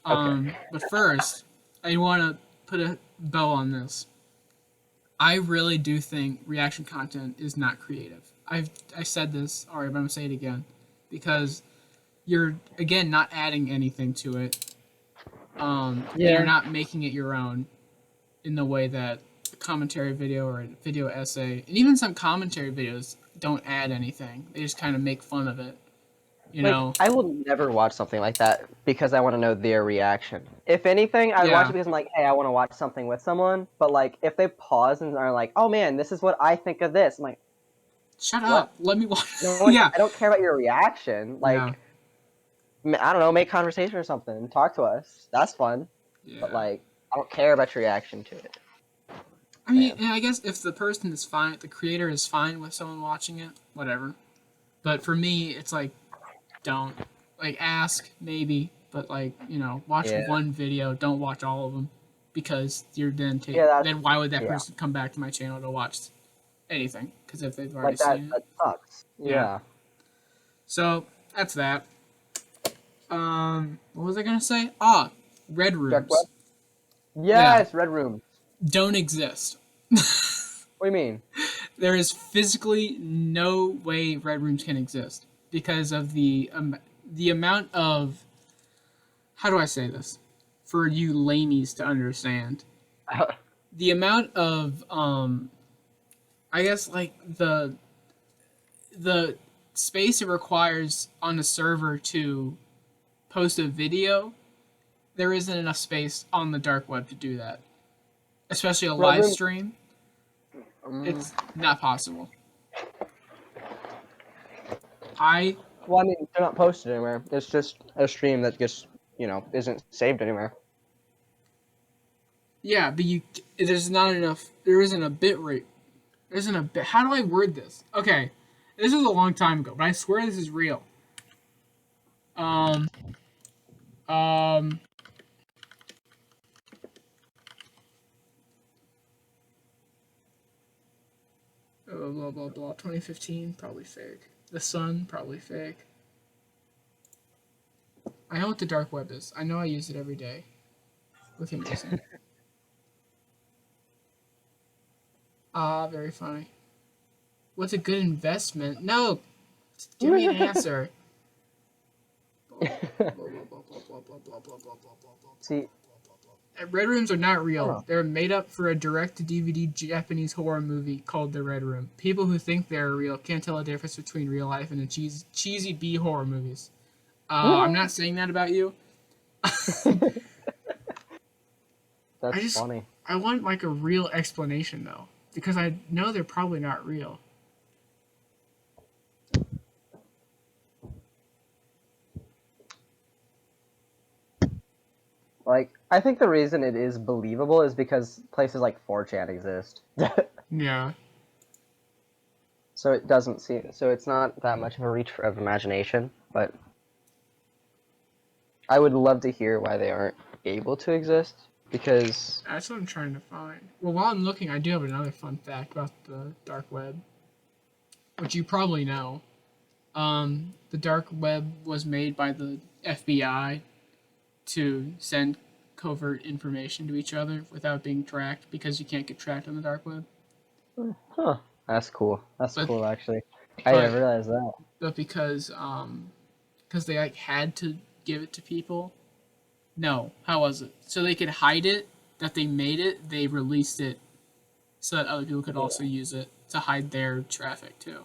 Okay. But first, I want to put a bow on this. I really do think reaction content is not creative. I said this already, but I'm gonna say it again because you're again not adding anything to it. And you're Yeah. not making it your own in the way that a commentary video or a video essay, and even some commentary videos don't add anything. They just kind of make fun of it. You Like, know? I will never watch something like that because I want to know their reaction. If anything, I would watch Yeah. it because I'm like, hey, I want to watch something with someone. But like, if they pause and are like, oh man, this is what I think of this, I'm like, Shut what? up. Let me watch. No one. Yeah. I don't care about your reaction. Yeah. Like, I don't know, make conversation or something. Talk to us. That's fun. But Yeah. like, I don't care about your reaction to it. I mean, Man. and I guess if the person is fine, the creator is fine with someone watching it, whatever. But for me, it's like, don't. Like, ask, maybe, but like, watch Yeah. one video, don't watch all of them. Because you're Yeah. That's then why would that yeah. person come back to my channel to watch anything? Because if they've already Like that. seen it. That sucks. Yeah. Yeah. So, that's that. What was I gonna say? Red Dark rooms. web. Yes. Red room. Don't exist. What do you mean? There is physically no way red rooms can exist because of the amount of, how do I say this for you lamies to understand, the amount of I guess like the space it requires on a server to post a video. There isn't enough space on the dark web to do that, especially a Red live room. stream. It's not possible. Well, I mean, they're not posted anywhere. It's just a stream that just, isn't saved anywhere. Yeah, but there's not enough. There isn't a bit rate. There isn't a bit. How do I word this? Okay, this was a long time ago, but I swear this is real. Um, um, blah blah blah. 2015, probably fake. The Sun, probably fake. I know what the dark web is. I know I use it every day. With him using. Very funny. What's a good investment? No, give me an answer. See, Red rooms are not real. Oh. They're made up for a direct-to-DVD Japanese horror movie called The Red Room. People who think they're real can't tell the difference between real life and the cheesy B horror movies. I'm not saying that about you. That's I just funny. I want like a real explanation though, because I know they're probably not real. Like, I think the reason it is believable is because places like 4chan exist. Yeah. So it doesn't seem, so it's not that much of a reach of imagination, but I would love to hear why they aren't able to exist, because That's what I'm trying to find. Well, while I'm looking, I do have another fun fact about the dark web, which you probably know. The dark web was made by the FBI to send covert information to each other without being tracked because you can't get tracked on the dark web. huh, that's cool. That's But cool, actually. I but never realized that. but because they like had to give it to people. No, how was it? So they could hide it that they made it. They released it so that other people could Yeah, also use it to hide their traffic too.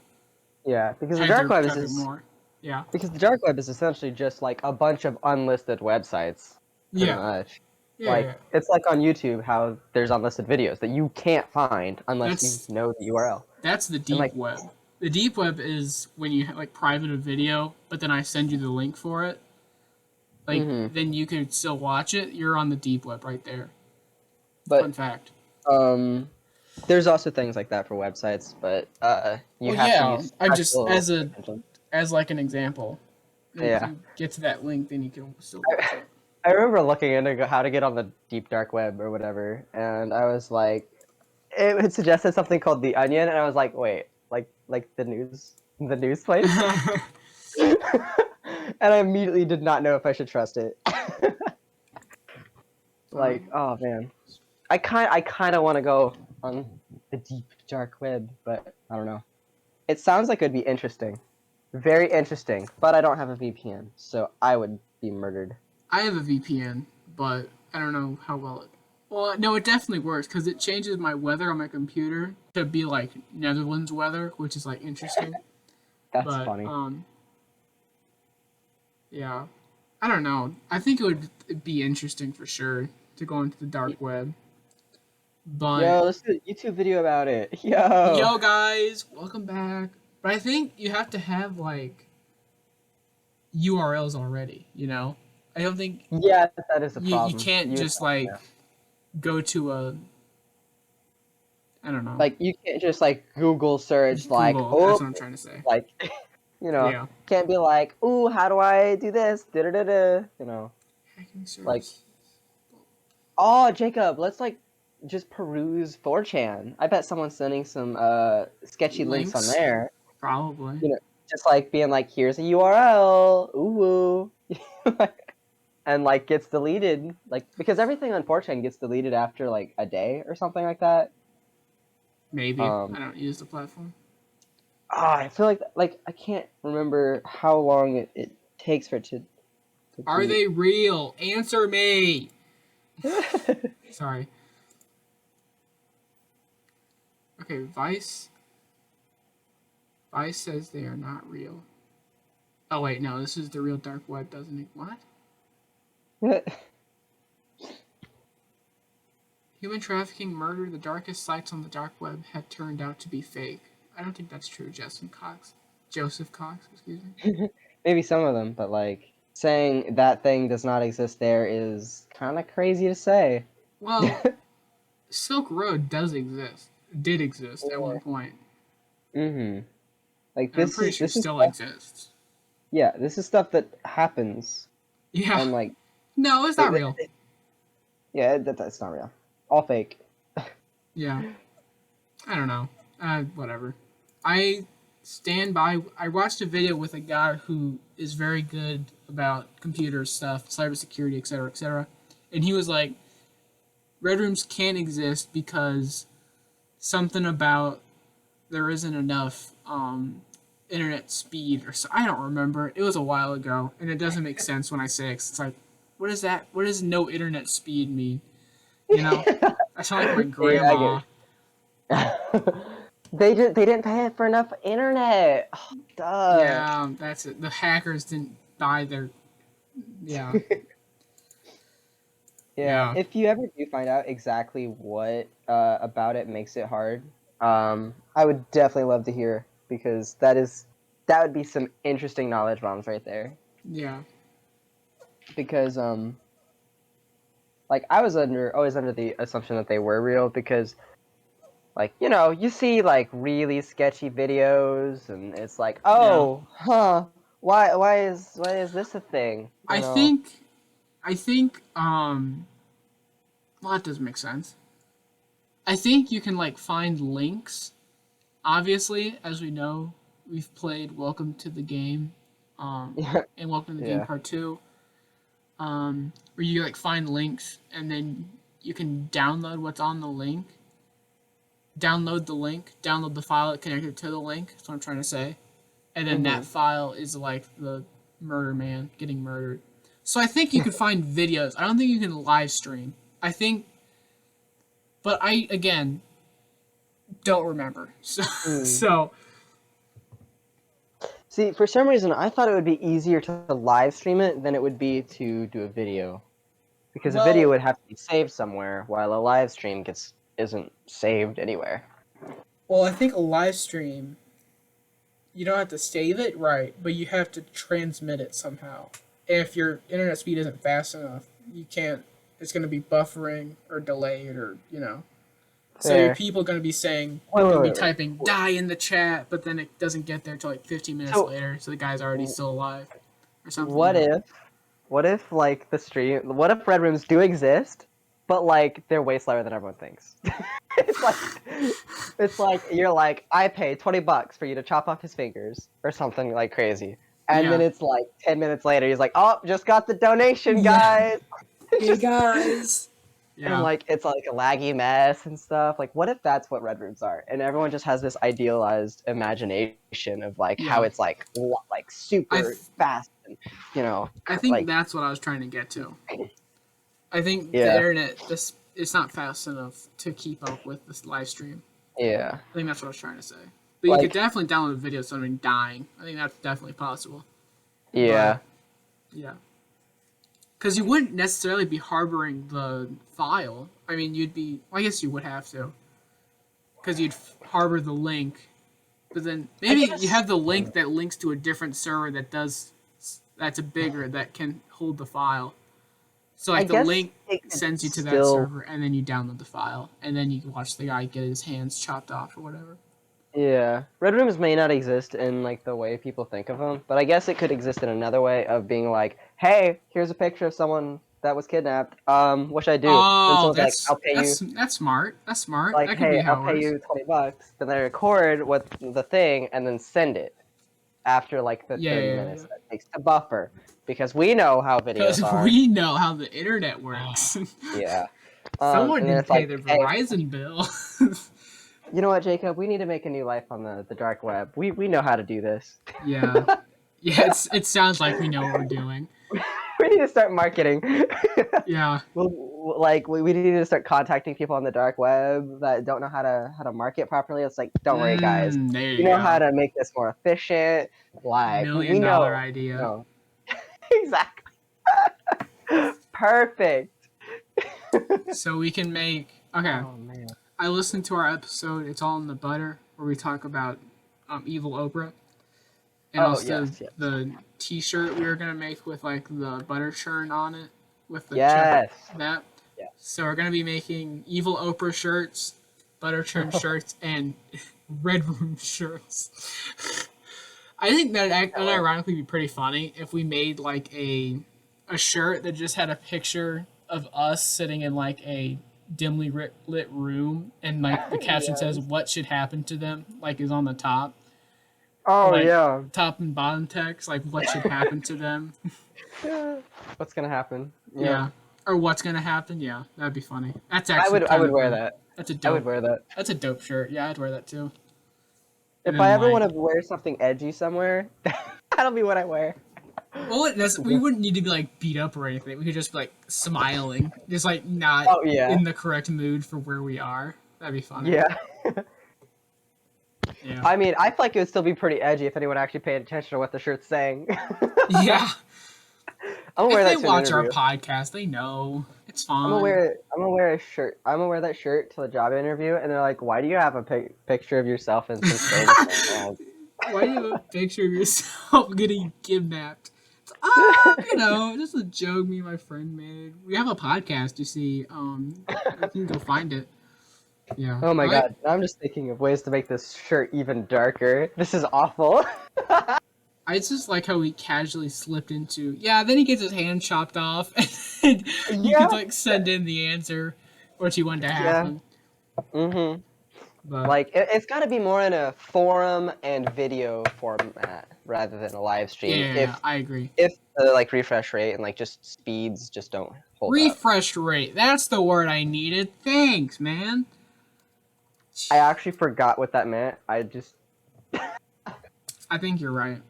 yeah, because the Hide dark their web traffic more. Yeah. because the dark web is essentially just like a bunch of unlisted websites, pretty Yeah. much. Yeah. Like Yeah. it's like on YouTube how there's unlisted videos that you can't find unless you That's know the URL. that's the And deep like, web. The deep web is when you like private a video, but then I send you the link for it. Like hmm then you could still watch it. You're on the deep web right there. Fun but fact. um, there's also things like that for websites, but you Well, have to yeah. use I'm just special attention. as like an example. If Yeah. you get to that link, then you can still watch it. I remember looking into how to get on the deep dark web or whatever, and I was like, it suggested something called the Onion, and I was like, wait, like the news place, and I immediately did not know if I should trust it. Like, um, oh man, I kind of want to go on the deep dark web, but I don't know. It sounds like it'd be interesting, very interesting, but I don't have a VPN, so I would be murdered. I have a VPN, but I don't know how well it. Well, no, it definitely works because it changes my weather on my computer to be like Netherlands weather, which is like interesting. That's But funny. yeah, I don't know. I think it would be interesting for sure to go into the dark web. But Yo, let's do a YouTube video about it. Yo. yo, guys, welcome back. But I think you have to have like URLs already. You know, I don't think Yeah, that is a you problem. can't You just like go to a I don't know. like you can't just like Google search like Google. That's oh what I'm trying to say. like you know Yeah. can't be like ooh how do I do this da da da da you know Hacking like service. oh Jacob let's like just peruse 4chan. I bet someone's sending some sketchy links on Links? there. Probably. You know, just like being like here's a URL ooh and like gets deleted like because everything on 4chan gets deleted after like a day or something like that. Maybe. Um, I don't use the platform. I feel like I can't remember how long it takes for it to Are delete. they real? Answer me! Sorry. Okay, Vice. Vice says they are not real. Oh, wait, no, this is the real dark web, doesn't it? What? Human trafficking, murder, the darkest sites on the dark web have turned out to be fake. I don't think that's true, Justin Cox. Joseph Cox, excuse me. Maybe some of them, but like saying that thing does not exist there is kind of crazy to say. Well, Silk Road does exist. Did exist at one point. hmm Like And I'm pretty sure it this is still stuff, exists. yeah, this is stuff that happens Yeah. and like No, it's they, not they, real. yeah, that's not real. All fake. Yeah. I don't know. Whatever. I stand by. I watched a video with a guy who is very good about computer stuff, cybersecurity, etc., etc. And he was like, red rooms can't exist because something about there isn't enough internet speed or so. I don't remember. It was a while ago, and it doesn't make sense when I say it. 'Cause it's like, what is that? What does no internet speed mean? You know, I sound like my Yeah, I grandma. get it. They didn't pay for enough internet. Oh, duh. Yeah, that's it. The hackers didn't buy their. Yeah. Yeah, Yeah. if you ever do find out exactly what about it makes it hard, I would definitely love to hear because that would be some interesting knowledge bombs right there. Yeah. Because like I was always under the assumption that they were real because like you see like really sketchy videos and it's like Yeah. oh huh why is this a thing I think I think well that doesn't make sense. I think you can like find links. Obviously, as we know, we've played Welcome to the Game, yeah and Welcome to the Game yeah Part 2, where you like find links and then you can download what's on the link, download the file connected to the link. That's what I'm trying to say. And then that hmm file is like the murder man getting murdered. So I think you could find videos. I don't think you can live stream. I think, but I again don't remember. So mm. so See, for some reason, I thought it would be easier to live stream it than it would be to do a video, because a video well, would have to be saved somewhere, while a live stream isn't saved anywhere. I think a live stream you don't have to save it, right? But you have to transmit it somehow. And if your internet speed isn't fast enough, you can't. It's going to be buffering or delayed, or So your Fair. people are going to be saying, Wait, going wait, to be wait, wait. typing "die" in the chat, but then it doesn't get there till like 15 minutes So, later, so the guy's already still alive, or something. what if, like what if red rooms do exist, but like they're way slower than everyone thinks? it's like, you're like, I pay $20 for you to chop off his fingers or something like crazy, and then Yeah. it's like 10 minutes later, he's like, oh, just got the donation, Yeah. guys. It's Hey just guys. and Yeah. like it's like a laggy mess and stuff. Like, what if that's what red rooms are, and everyone just has this idealized imagination of like how Yeah. it's like I super th- fast and I think like that's what I was trying to get to. I think the yeah internet this it's not fast enough to keep up with this live stream. yeah I think that's what I was trying to say. But you could like definitely download a video of somebody dying. I think that's definitely possible. But yeah yeah, because you wouldn't necessarily be harboring the file. I mean, you'd be. Well, I guess you would have to, because you'd harbor the link. But then I maybe you guess have the link that links to a different server that's a bigger that can hold the file. So I like the guess link it could sends you to that still server, and then you download the file, and then you can watch the guy get his hands chopped off or whatever. yeah red rooms may not exist in like the way people think of them, but I guess it could exist in another way of being like, hey, here's a picture of someone that was kidnapped, what should I do? Then Oh, someone's like, I'll pay you, that's smart. That's smart. like, That could be hey, I'll how it pay works. you $20. Then they record what the thing and then send it after like the Yeah, 30 yeah, minutes yeah. that it takes to buffer, because we know how videos Because are. we know how the internet works. Yeah. Someone And then didn't it's pay like, their hey, Verizon bill. you know what, Jacob? We need to make a new life on the dark web. We know how to do this. Yeah. Yeah, it sounds like we know what we're doing. We need to start marketing. Yeah. We need to start contacting people on the dark web that don't know how to market properly. It's like, don't worry, guys. There We you know how go. to make this more efficient. Like Million we dollar know. idea. No. Exactly. Perfect. So we can make. Okay. Oh man. I listened to our episode, It's All in the Butter, where we talk about Evil Oprah. And Oh also yes, yes. the t shirt we were going to make with like the butter churn on it. With the Yes. that. Yeah. So we're going to be making Evil Oprah shirts, butter churn shirts, and red room shirts. I think that would ironically be pretty funny if we made like a shirt that just had a picture of us sitting in like a dimly lit room, and like the caption says Yes. "What should happen to them?" like is on the top, or Oh like yeah. top and bottom text like "What should happen to them?" What's gonna happen? Yeah, or "What's gonna happen?" Yeah, that'd be funny. That's I actually would I kind would of wear that. that's a I would dope wear that. that's a dope shirt. Yeah, I'd wear that too. And If I then ever like, want to wear something edgy somewhere, that'll be what I wear. well, we wouldn't need to be like beat up or anything. We could just be like smiling, just like not Oh yeah. in the correct mood for where we are. That'd be funny. Yeah. Yeah. I mean, I feel like it would still be pretty edgy if anyone actually paid attention to what the shirt's saying. Yeah. I'm gonna If wear they that to an watch our interview. podcast, they know. It's fine. I'm gonna wear a shirt. I'm gonna wear that shirt to the job interview, and they're like, "Why do you have a picture of yourself in some famous?" Why do you have a picture of yourself getting kidnapped? It's, just a joke me and my friend made. We have a podcast, you see. You can go find it. Yeah. Oh my god! I'm just thinking of ways to make this shirt even darker. This is awful. I just like how he casually slipped into. Yeah, then he gets his hand chopped off, and you could Yeah. like send in the answer, what you want to Yeah. happen. Mhm. But Like it's got to be more in a forum and video format rather than a live stream. yeah, I agree. If the like refresh rate and like just speeds just don't hold up. Refresh rate. That's the word I needed. Thanks, man. I actually forgot what that meant. I think you're right.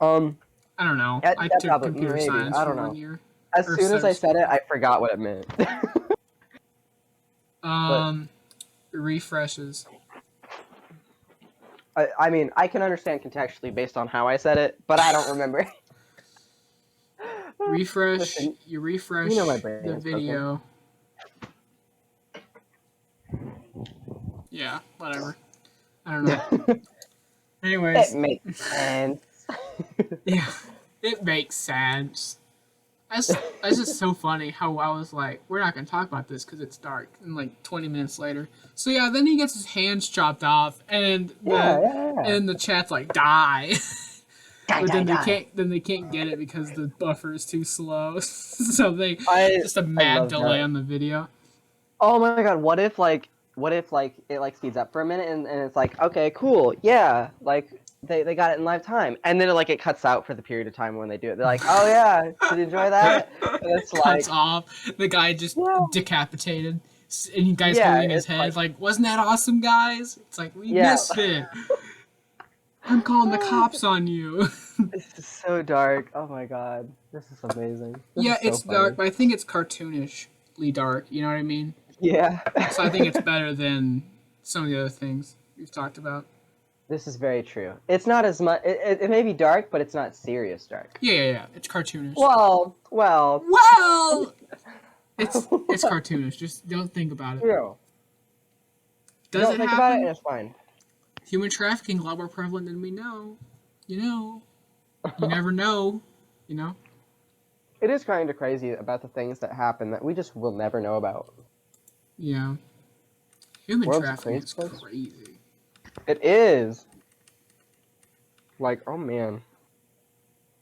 um I don't know. yeah, I took probably computer maybe science I for don't know. 1 year. As soon as I said it, I forgot what it meant. Refreshes. I mean, I can understand contextually based on how I said it, but I don't remember. Refresh. Listen, You refresh you know my brain the is broken. video. Yeah, whatever. I don't know. Anyways. It makes sense. Yeah, it makes sense. That's just so funny how I was like, we're not gonna talk about this because it's dark, and like 20 minutes later. So yeah, then he gets his hands chopped off, and and the chat's like die. But then they can't get it because the buffer is too slow. So just a mad delay on the video. Oh my god, what if it like speeds up for a minute and it's like, okay, cool, yeah, like they got it in live time, and then it cuts out for the period of time when they do it. They're like, oh yeah, did you enjoy that? And it's Cuts like off. The guy just decapitated, and you guys yeah, holding his head like, wasn't that awesome, guys? It's like we missed it. I'm calling the cops on you. This is so dark. Oh my god, this is amazing. This is so it's funny. dark, but I think it's cartoonishly dark. You know what I mean? Yeah. So I think it's better than some of the other things we've talked about. This is very true. It's not as much. It may be dark, but it's not serious dark. Yeah. It's cartoonish. Well. It's cartoonish. Just don't think about it. Yeah. Does it think happen? about it, and it's fine. Human trafficking a lot more prevalent than we know. You never know. It is kind of crazy about the things that happen that we just will never know about. Yeah. Human World's trafficking is place. crazy. It is. Like, oh man.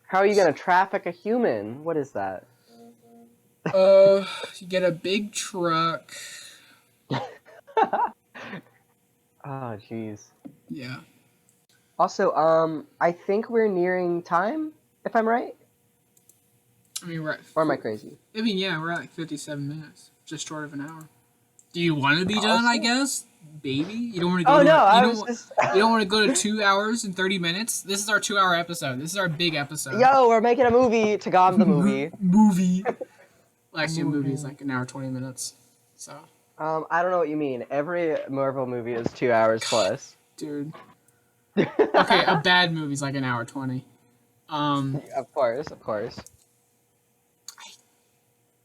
How are you gonna traffic a human? What is that? You get a big truck. Oh, jeez. Yeah. Also, I think we're nearing time, if I'm right. I mean, we're at, or am I crazy? I mean, yeah, we're at like 57 minutes, just short of an hour. Do you want to be done? I guess, baby. You don't want to go. You don't want to go to 2 hours and 30 minutes. This is our 2-hour episode. This is our big episode. Yo, we're making a movie. TGOM the movie. Movie. Well, actually, a movie is like an hour 20 minutes. So. I don't know what you mean. Every Marvel movie is 2 hours plus. Dude. Okay, a bad movie's like an hour 20. Of course.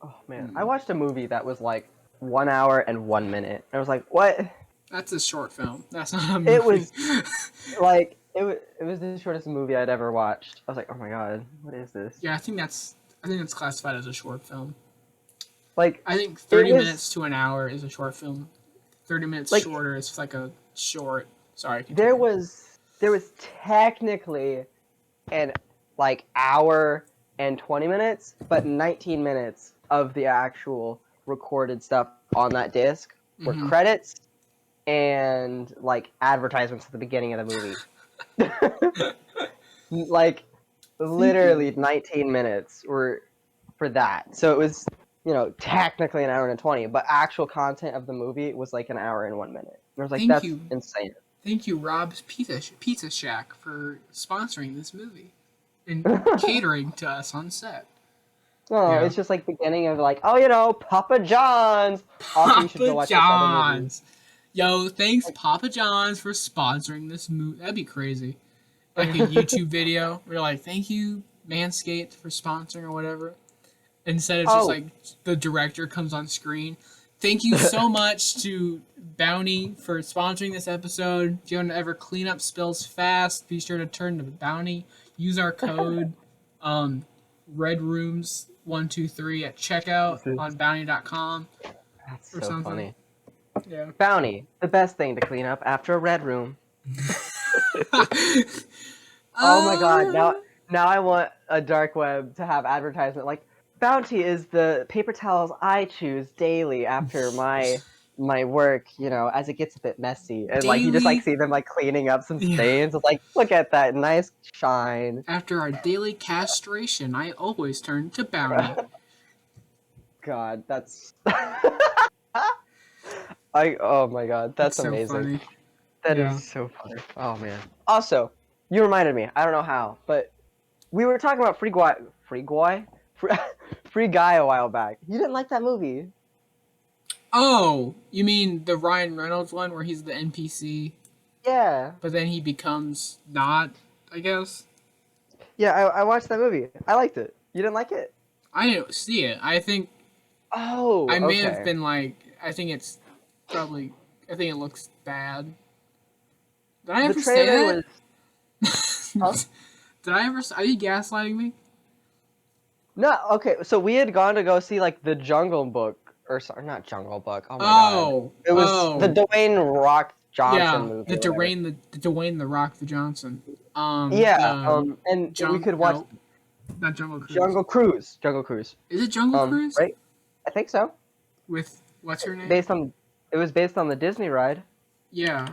Oh man, I watched a movie that was like 1 hour and 1 minute. I was like, what? That's a short film. That's not a movie. It was like it was the shortest movie I'd ever watched. I was like, oh my god, what is this? Yeah, I think that's classified as a short film. Like, I think 30 minutes to an hour is a short film. 30 minutes shorter is like a short. Sorry. There was technically an like hour and 20 minutes, but 19 minutes of the actual recorded stuff on that disc were credits and like advertisements at the beginning of the movie. Like literally 19 minutes were for that. So it was, technically an hour and 20, but actual content of the movie was like an hour and 1 minute. And I was like, that's insane. Thank you, Rob's Pizza Shack, for sponsoring this movie and catering to us on set. No, it's just like beginning of like, Papa John's. Also, you should go watch John's. Yo, thanks Papa John's for sponsoring this movie. That'd be crazy. Like a YouTube video where you're like, thank you Manscaped for sponsoring or whatever. instead of just Oh, like the director comes on screen. Thank you so much to Bounty for sponsoring this episode. If you want to ever clean up spills fast, be sure to turn to Bounty. Use our code Red Rooms 123 at checkout this is on bounty.com that's or so something. funny. Yeah. Bounty, the best thing to clean up after a red room. Oh my god, uh, now I want a dark web to have advertisement like Bounty is the paper towels I choose daily after my work, as it gets a bit messy. And like you just like daily. see them like cleaning up some Yeah. stains. It's like, look at that nice shine. After our daily castration, I always turn to Bounty. God, that's I oh my god, It's that's so amazing. funny. That is Yeah. so funny. Oh man. Also, you reminded me. I don't know how, but we were talking about free, free guy a while back. You didn't like that movie. Oh, you mean the Ryan Reynolds one where he's the NPC, Yeah. but then he becomes not, I guess? Yeah, I watched that movie. I liked it. You didn't like it? I didn't see it. I think Oh, I may have okay. been like, I think it's probably, I think it looks bad. Did I The ever say trailer that? was huh? Did I ever? Are you gaslighting me? No, okay. So we had gone to go see like the Jungle Book or sorry, not Jungle Book. Oh my god. Oh, It was the oh, Dwayne Rock Johnson yeah, movie the or whatever. Dwayne the Rock the Johnson. Yeah, The and we junk. could watch No, not Jungle Cruise. Jungle Cruise. Jungle Cruise. Is it Jungle Cruise Right? I think so. with what's her name? Based on it was based on the Disney ride. Yeah,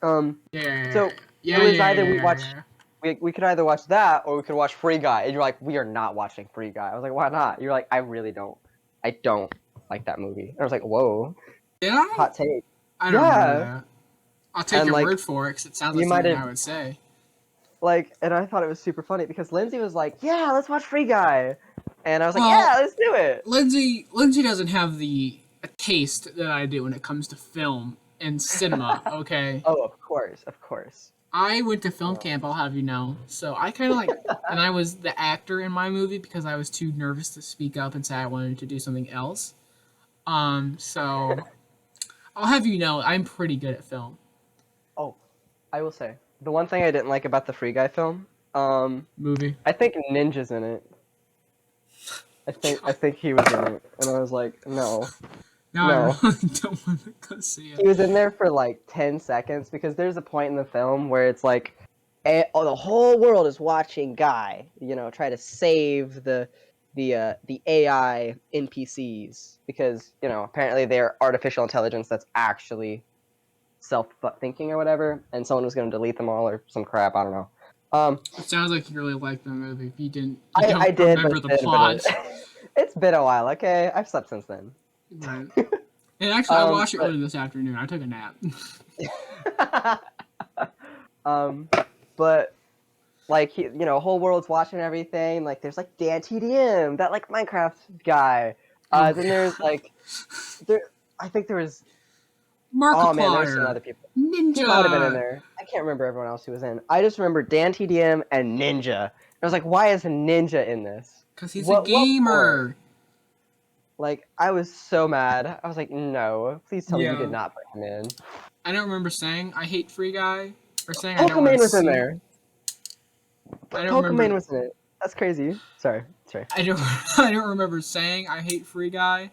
Um, yeah, so it yeah, was yeah, either yeah. we could either watch that or we could watch Free Guy. And you're like, we are not watching Free Guy. I was like, why not? You're like, I don't like that movie. And I was like, whoa, Did I? hot take. I don't remember Yeah, that. I'll take and your like word for it because it sounds like you might something have I would say. and I thought it was super funny because Lindsay was like, yeah, let's watch Free Guy, and I was like, Well, yeah, let's do it. Lindsay doesn't have the taste that I do when it comes to film and cinema. Okay, Oh, of course, of course. I went to film Yeah. camp. I'll have you know. So I kind of like, and I was the actor in my movie because I was too nervous to speak up and say I wanted to do something else. So I'll have you know I'm pretty good at film. Oh, I will say the one thing I didn't like about the Free Guy film, Movie. I think Ninja's in it. I think he was in it, and I was like, no, Now I no. really don't want to go see He it. was in there for like 10 seconds because there's a point in the film where it's like, the whole world is watching Guy, try to save the AI NPCs because apparently they're artificial intelligence that's actually self-thinking or whatever, and someone was going to delete them all or some crap. I don't know. It sounds like you really liked the movie. If you I don't did, but remember it's the been a bit plot. it's been a while. Okay, I've slept since then. Right. And actually, I watched it But earlier this afternoon. I took a nap. um, but like whole world's watching everything. Like there's like Dan TDM, that like Minecraft guy. Oh, Then there's like there. I think there was. Oh man, there's some Markiplier, other people. He might have been in Ninja. there. I can't remember everyone else who was in. I just remember Dan TDM and Ninja. I was like, why is Ninja in this? Cause he's a What for? gamer. Like I was so mad. I was like, no, please tell me you did Yeah. not put him in. I don't remember saying I hate Free Guy or saying I don't want Pokemon to was in see it. there. I don't Pokemon remember. was in it. That's crazy. Sorry. I don't. I don't remember saying I hate Free Guy,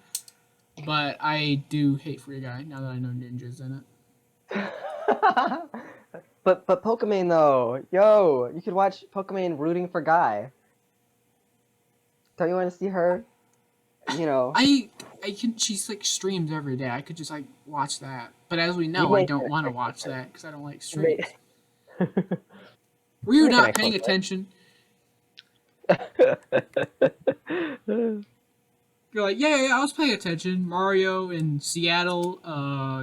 but I do hate Free Guy now that I know Ninja's in it. but Pokemon though, yo, you could watch Pokemon rooting for Guy. Don't you want to see her? I can. She's like streams every day. I could just like watch that. But as we You know, I make don't an want to exception watch for that because I don't like it. You streams. Were you make an not paying excellent attention? choice. You're like, yeah, I was paying attention. Mario in Seattle, Yeah,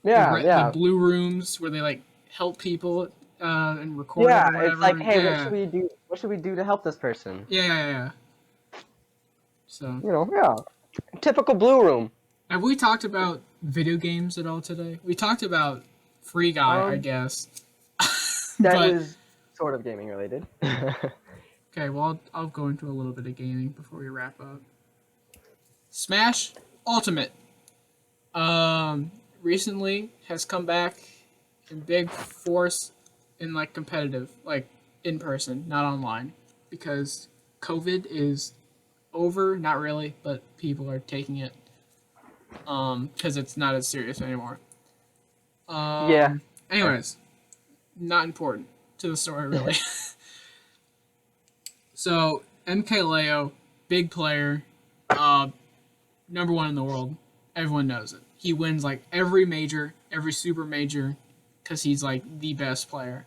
the yeah, blue rooms where they like help people and record it yeah. or It's like, whatever. hey, what should Yeah, we do? What should we do to help this person? yeah. So, Yeah. Typical blue room. have we talked about video games at all today? We talked about Free Guy, I Um, guess, that but was sort of gaming related. Okay, well, I'll go into a little bit of gaming before we wrap up. Smash Ultimate. Um, recently has come back in big force in like competitive, like in person, not online, because COVID is over. Not really, but people are taking it because it's not as serious anymore. Yeah. Anyways, not important to the story really. So MKLeo, big player, uh, number one in the world. Everyone knows it. He wins like every major, every super major, because he's like the best player.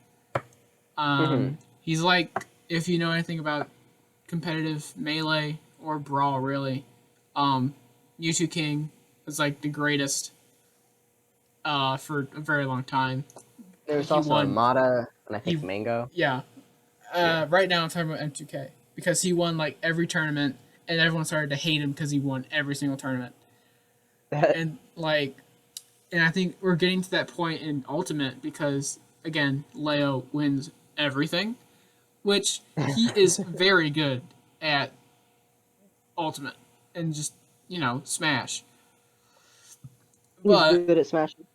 Hmm. He's like, if you know anything about competitive melee or brawl, really, um, Mewtwo King is like the greatest for a very long time. There's He also won. Armada and I think He Mango. yeah. Yeah. Right now I'm talking about M2K because he won like every tournament, and everyone started to hate him because he won every single tournament. And like, and I think we're getting to that point in Ultimate because again, Leo wins everything, which he is very good at Ultimate and just Smash. He's But good at smashing.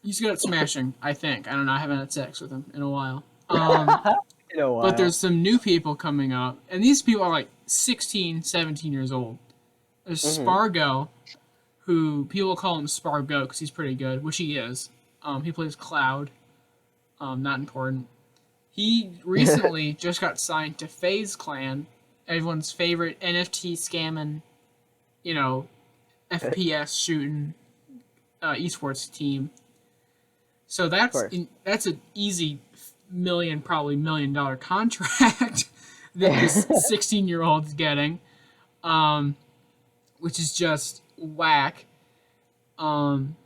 he's good at smashing. I think I don't know. I haven't had sex with him in a while. In a But while. there's some new people coming up, and these people are like 16, 17 years old. There's Hmm. Spargo, who people call him Spargo because he's pretty good, which he is. He plays Cloud. Not important. He recently just got signed to FaZe Clan, everyone's favorite NFT scamming, you know, FPS shooting esports team. So Of course. that's an easy probably $1 million contract that this 16-year-old's getting, um, which is just whack. Um,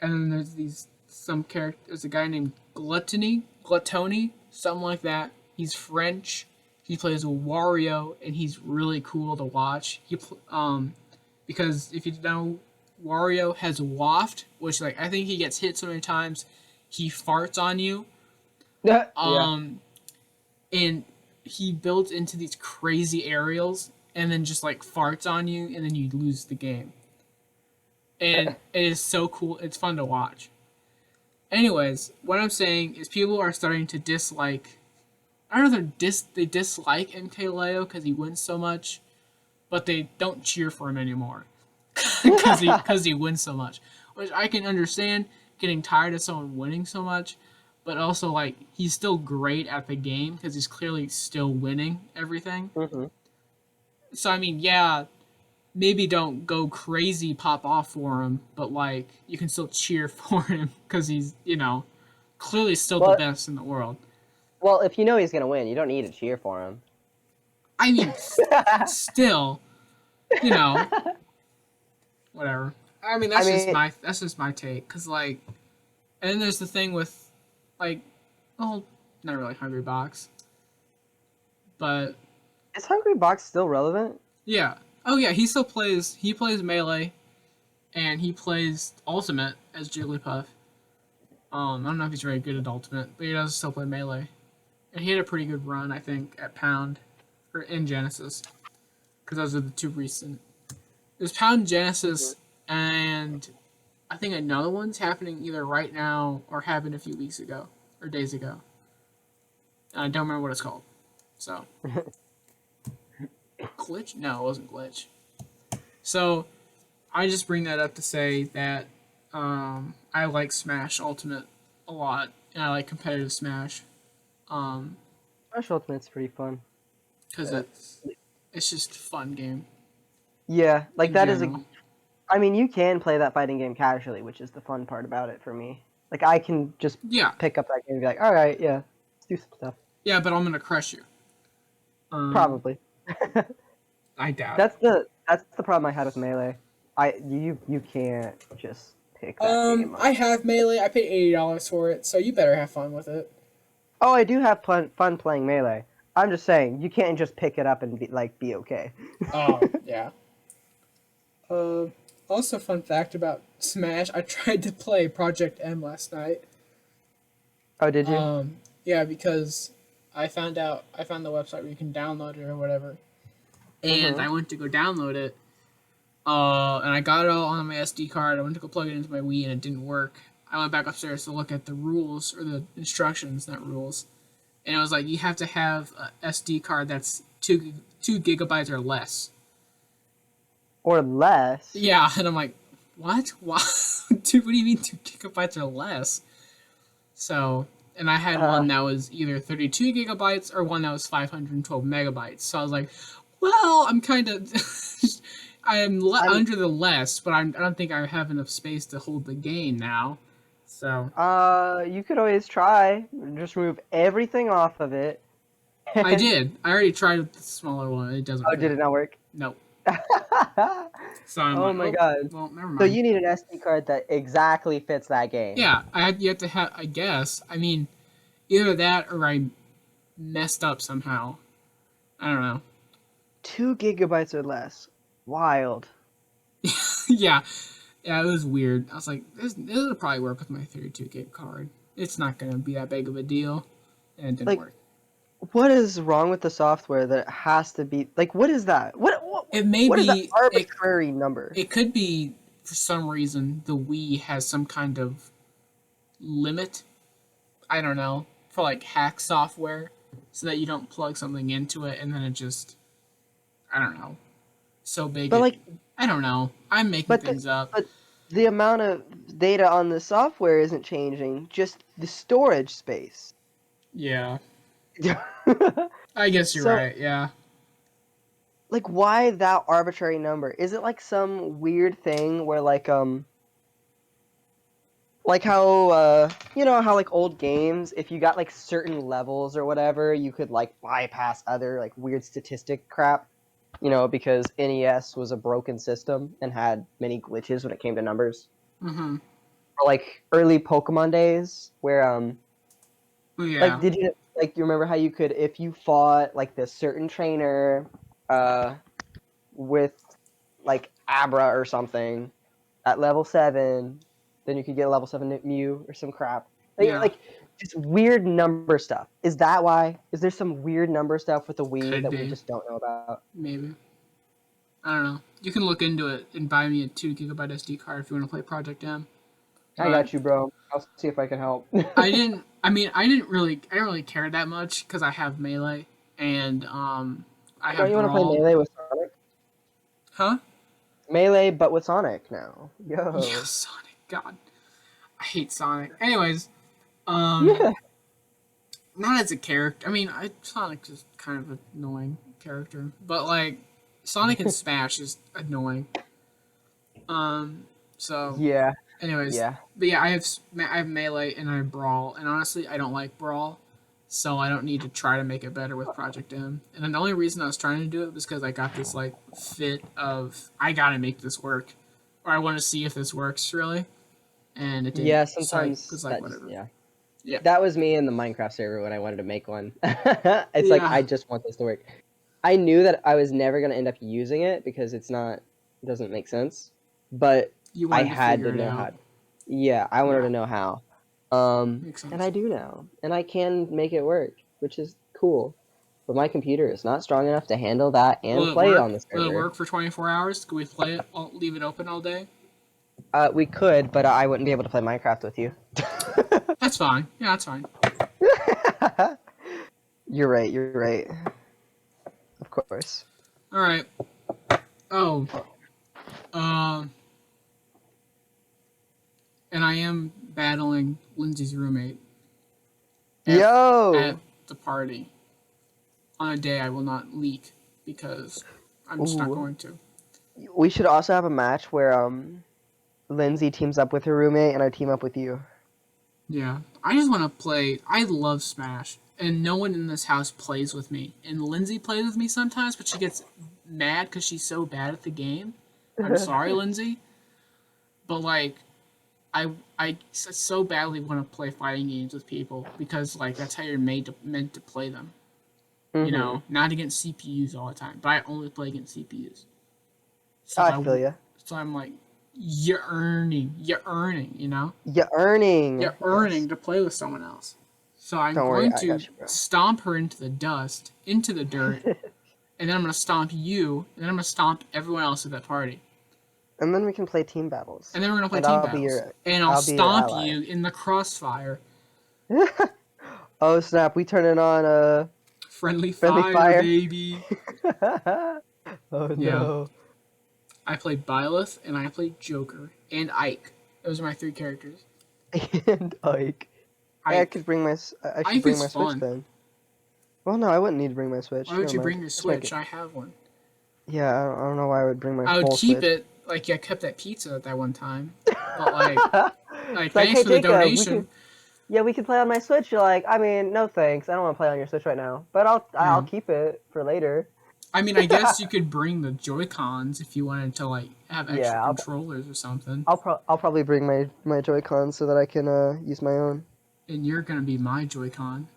and then there's these some character. There's a guy named Gluttony, something like that. He's French. He plays Wario, and he's really cool to watch. Because if you know, Wario has waft, which like I think he gets hit so many times, he farts on you. Yeah. Um, and he builds into these crazy aerials, and then just like farts on you, and then you lose the game. And it is so cool. It's fun to watch. Anyways, what I'm saying is people are starting to dislike. I don't know if they dislike MKLeo because he wins so much, but they don't cheer for him anymore because he wins so much, which I can understand. Getting tired of someone winning so much, but also like he's still great at the game because he's clearly still winning everything. Hmm. So I mean, yeah, maybe don't go crazy pop off for him, but like you can still cheer for him because he's clearly still the Well, best in the world. well, if you know he's gonna win, you don't need to cheer for him. I mean, still, you know, whatever. I mean, I mean, that's just my take. Cause like, and then there's the thing with, like, oh, not really Hungry Box, but is Hungry Box still relevant? yeah. Oh yeah, he still plays. He plays Melee, and he plays Ultimate as Jigglypuff. I don't know if he's very good at Ultimate, but he does still play Melee, and he had a pretty good run, I think, at Pound, or in Genesis, because those are the two recent. There's Pound Mhm. Genesis, and I think another one's happening either right now or happened a few weeks ago or days ago. I don't remember what it's called. So glitch? No, it wasn't glitch. So I just bring that up to say that I like Smash Ultimate a lot, and I like competitive Smash um, Smash Ultimate's pretty fun. because Uh, it's just a fun game yeah, like in that is a. general. I mean, you can play that fighting game casually, which is the fun part about it for me. Like I can just Yeah, pick up that game and be like, all right, yeah, let's do some stuff. yeah, but I'm gonna crush you. Um, Probably. I doubt it. That's the problem I had with Melee. You can't just pick that game up. I have Melee. I paid $80 for it, so you better have fun with it. Oh, I do have fun playing Melee. I'm just saying you can't just pick it up and be okay. Oh yeah. Uh, Also, fun fact about Smash: I tried to play Project M last night. Oh, did you? Yeah, because I found the website where you can download it or whatever, and Mm-hmm. I went to go download it. And I got it all on my SD card. I went to go plug it into my Wii, and it didn't work. I went back upstairs to look at the rules or the instructions, not rules, and it was like you have to have a SD card that's two gigabytes or less. Or less. Yeah, and I'm like, what? Why? Dude, what do you mean 2 gigabytes or less? So, and I had Uh, one that was either 32 gigabytes or one that was 512 megabytes. So I was like, well, I'm kind of, I'm under the less, but I don't think I have enough space to hold the game now. So you could always try. Just remove everything off of it. I And did. I already tried with the smaller one. It doesn't oh, did fit. it not work? Nope. So I'm Oh like, my oh, god. well, never So mind. you need an SD card that exactly fits that game. Yeah, you have to have. I guess. I mean, either that or I messed up somehow. I don't know. 2 gigabytes or less. Wild. Yeah, yeah, it was weird. I was like, this will probably work with my 32 gig card. It's not gonna be that big of a deal, and it didn't Like, work. what is wrong with the software that it has to be like? What is that? It may What is that be it. arbitrary number? It could be for some reason the Wii has some kind of limit. I don't know, for like hack software, so that you don't plug something into it and then it just, I don't know, so big But it. like, I don't know. I'm making but the things up. but the amount of data on the software isn't changing. Just the storage space. Yeah, I guess you're So, right. Yeah. like, why that arbitrary number? Is it like some weird thing where like how you know how like old games, if you got like certain levels or whatever, you could like bypass other like weird statistic crap, you know, because NES was a broken system and had many glitches when it came to numbers. Mhm. Or like early Pokemon days where like Yeah. did you like you remember how you could, if you fought like this certain trainer uh with like Abra or something at level 7, then you could get a level 7 Mew or some crap. Yeah. Like just weird number stuff. Is that why? Is there some weird number stuff with the Wii Could that we be. just don't know about? Maybe. I don't know. You can look into it and buy me a 2 gigabyte SD card if you want to play Project M. I But got you, bro. I'll see if I can help. I didn't. I mean, I didn't really care that much because I have Melee and I Don't have you want to play Brawl. Melee with Sonic? Huh? Melee, but with Sonic now. Yeah, Yo. Sonic. God, I hate Sonic. Anyways, um, Yeah. not as a character. I mean, Sonic's just kind of an annoying character, but like Sonic and Smash is annoying. Um, so Yeah. anyways, Yeah. but yeah, I have Melee and I have Brawl, and honestly, I don't like Brawl, so I don't need to try to make it better with Project M. And then the only reason I was trying to do it was because I got this like fit of I gotta make this work, or I want to see if this works really, and it didn't. Yeah, So I sometimes was like, that just whatever. yeah. Yeah. That was me in the Minecraft server when I wanted to make one. It's like Yeah. I just want this to work. I knew that I was never gonna end up using it because it doesn't make sense. But You I wanted to had figure to it know out. how. Yeah, I wanted Yeah. to know how. Makes And sense. I do now, and I can make it work, which is cool. But my computer is not strong enough to handle that and Will it play on work? the Will it server. work for 24 hours? Can we play it? I'll leave it open all day. We could, but I wouldn't be able to play Minecraft with you. That's fine. Yeah, that's fine. You're right. You're right. Of course. All right. Oh, um, and I am battling Lindsay's roommate at Yo. at the party on a day I will not leak because I'm just not Ooh. going to. We should also have a match where Lindsay teams up with her roommate and I team up with you. Yeah, I just want to play. I love Smash, and no one in this house plays with me. And Lindsay plays with me sometimes, but she gets mad because she's so bad at the game. I'm sorry, Lindsay, but like I so badly want to play fighting games with people because like that's how you're meant to play them. You Mm-hmm. know, not against CPUs all the time, but I only play against CPUs. So if I I feel ya. so I'm like, you're earning, you know, You're earning. you're Yes. earning to play with someone else. So I'm Don't worry, going I to got you, bro. stomp her into the dust, into the dirt, and then I'm gonna stomp you, and then I'm gonna stomp everyone else at that party. And then we can play team battles. And then we're gonna play And team battles. And I'll I'll be your stomp ally. you in the crossfire. Oh snap! We turning on Friendly friendly fire, fire. baby. Oh Yeah. no! I played Byleth and I played Joker and Ike. Those are my three characters. And Ike. Hey, I Ike. could bring my. I should Ike bring is my Switch fun. then. Well, no, I wouldn't need to bring my Why Switch. would Never you mind. bring your Just make Switch? it. I have one. Yeah, I don't know why I would bring my I would full keep Switch. it like I kept that pizza at that one time. But like, It's like, thanks hey for the Jacob, donation. we can play on my Switch. You're like, I mean, no thanks. I don't want to play on your Switch right now, but I'll Yeah. keep it for later. I mean, I guess you could bring the Joy Cons if you wanted to like have extra Yeah, controllers or something. I'll probably bring my Joy-Cons so that I can use my own. And you're gonna be my Joy-Con.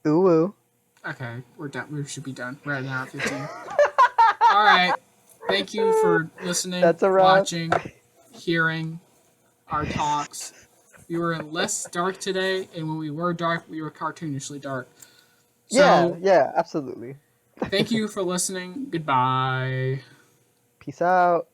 Ooh woo. Okay, we're done. We should be done. We're at an hour 15. All right. Thank you for listening, That's a wrap. watching, hearing our talks. We were less dark today, and when we were dark, we were cartoonishly dark. So, Yeah, absolutely. thank you for listening. Goodbye. Peace out.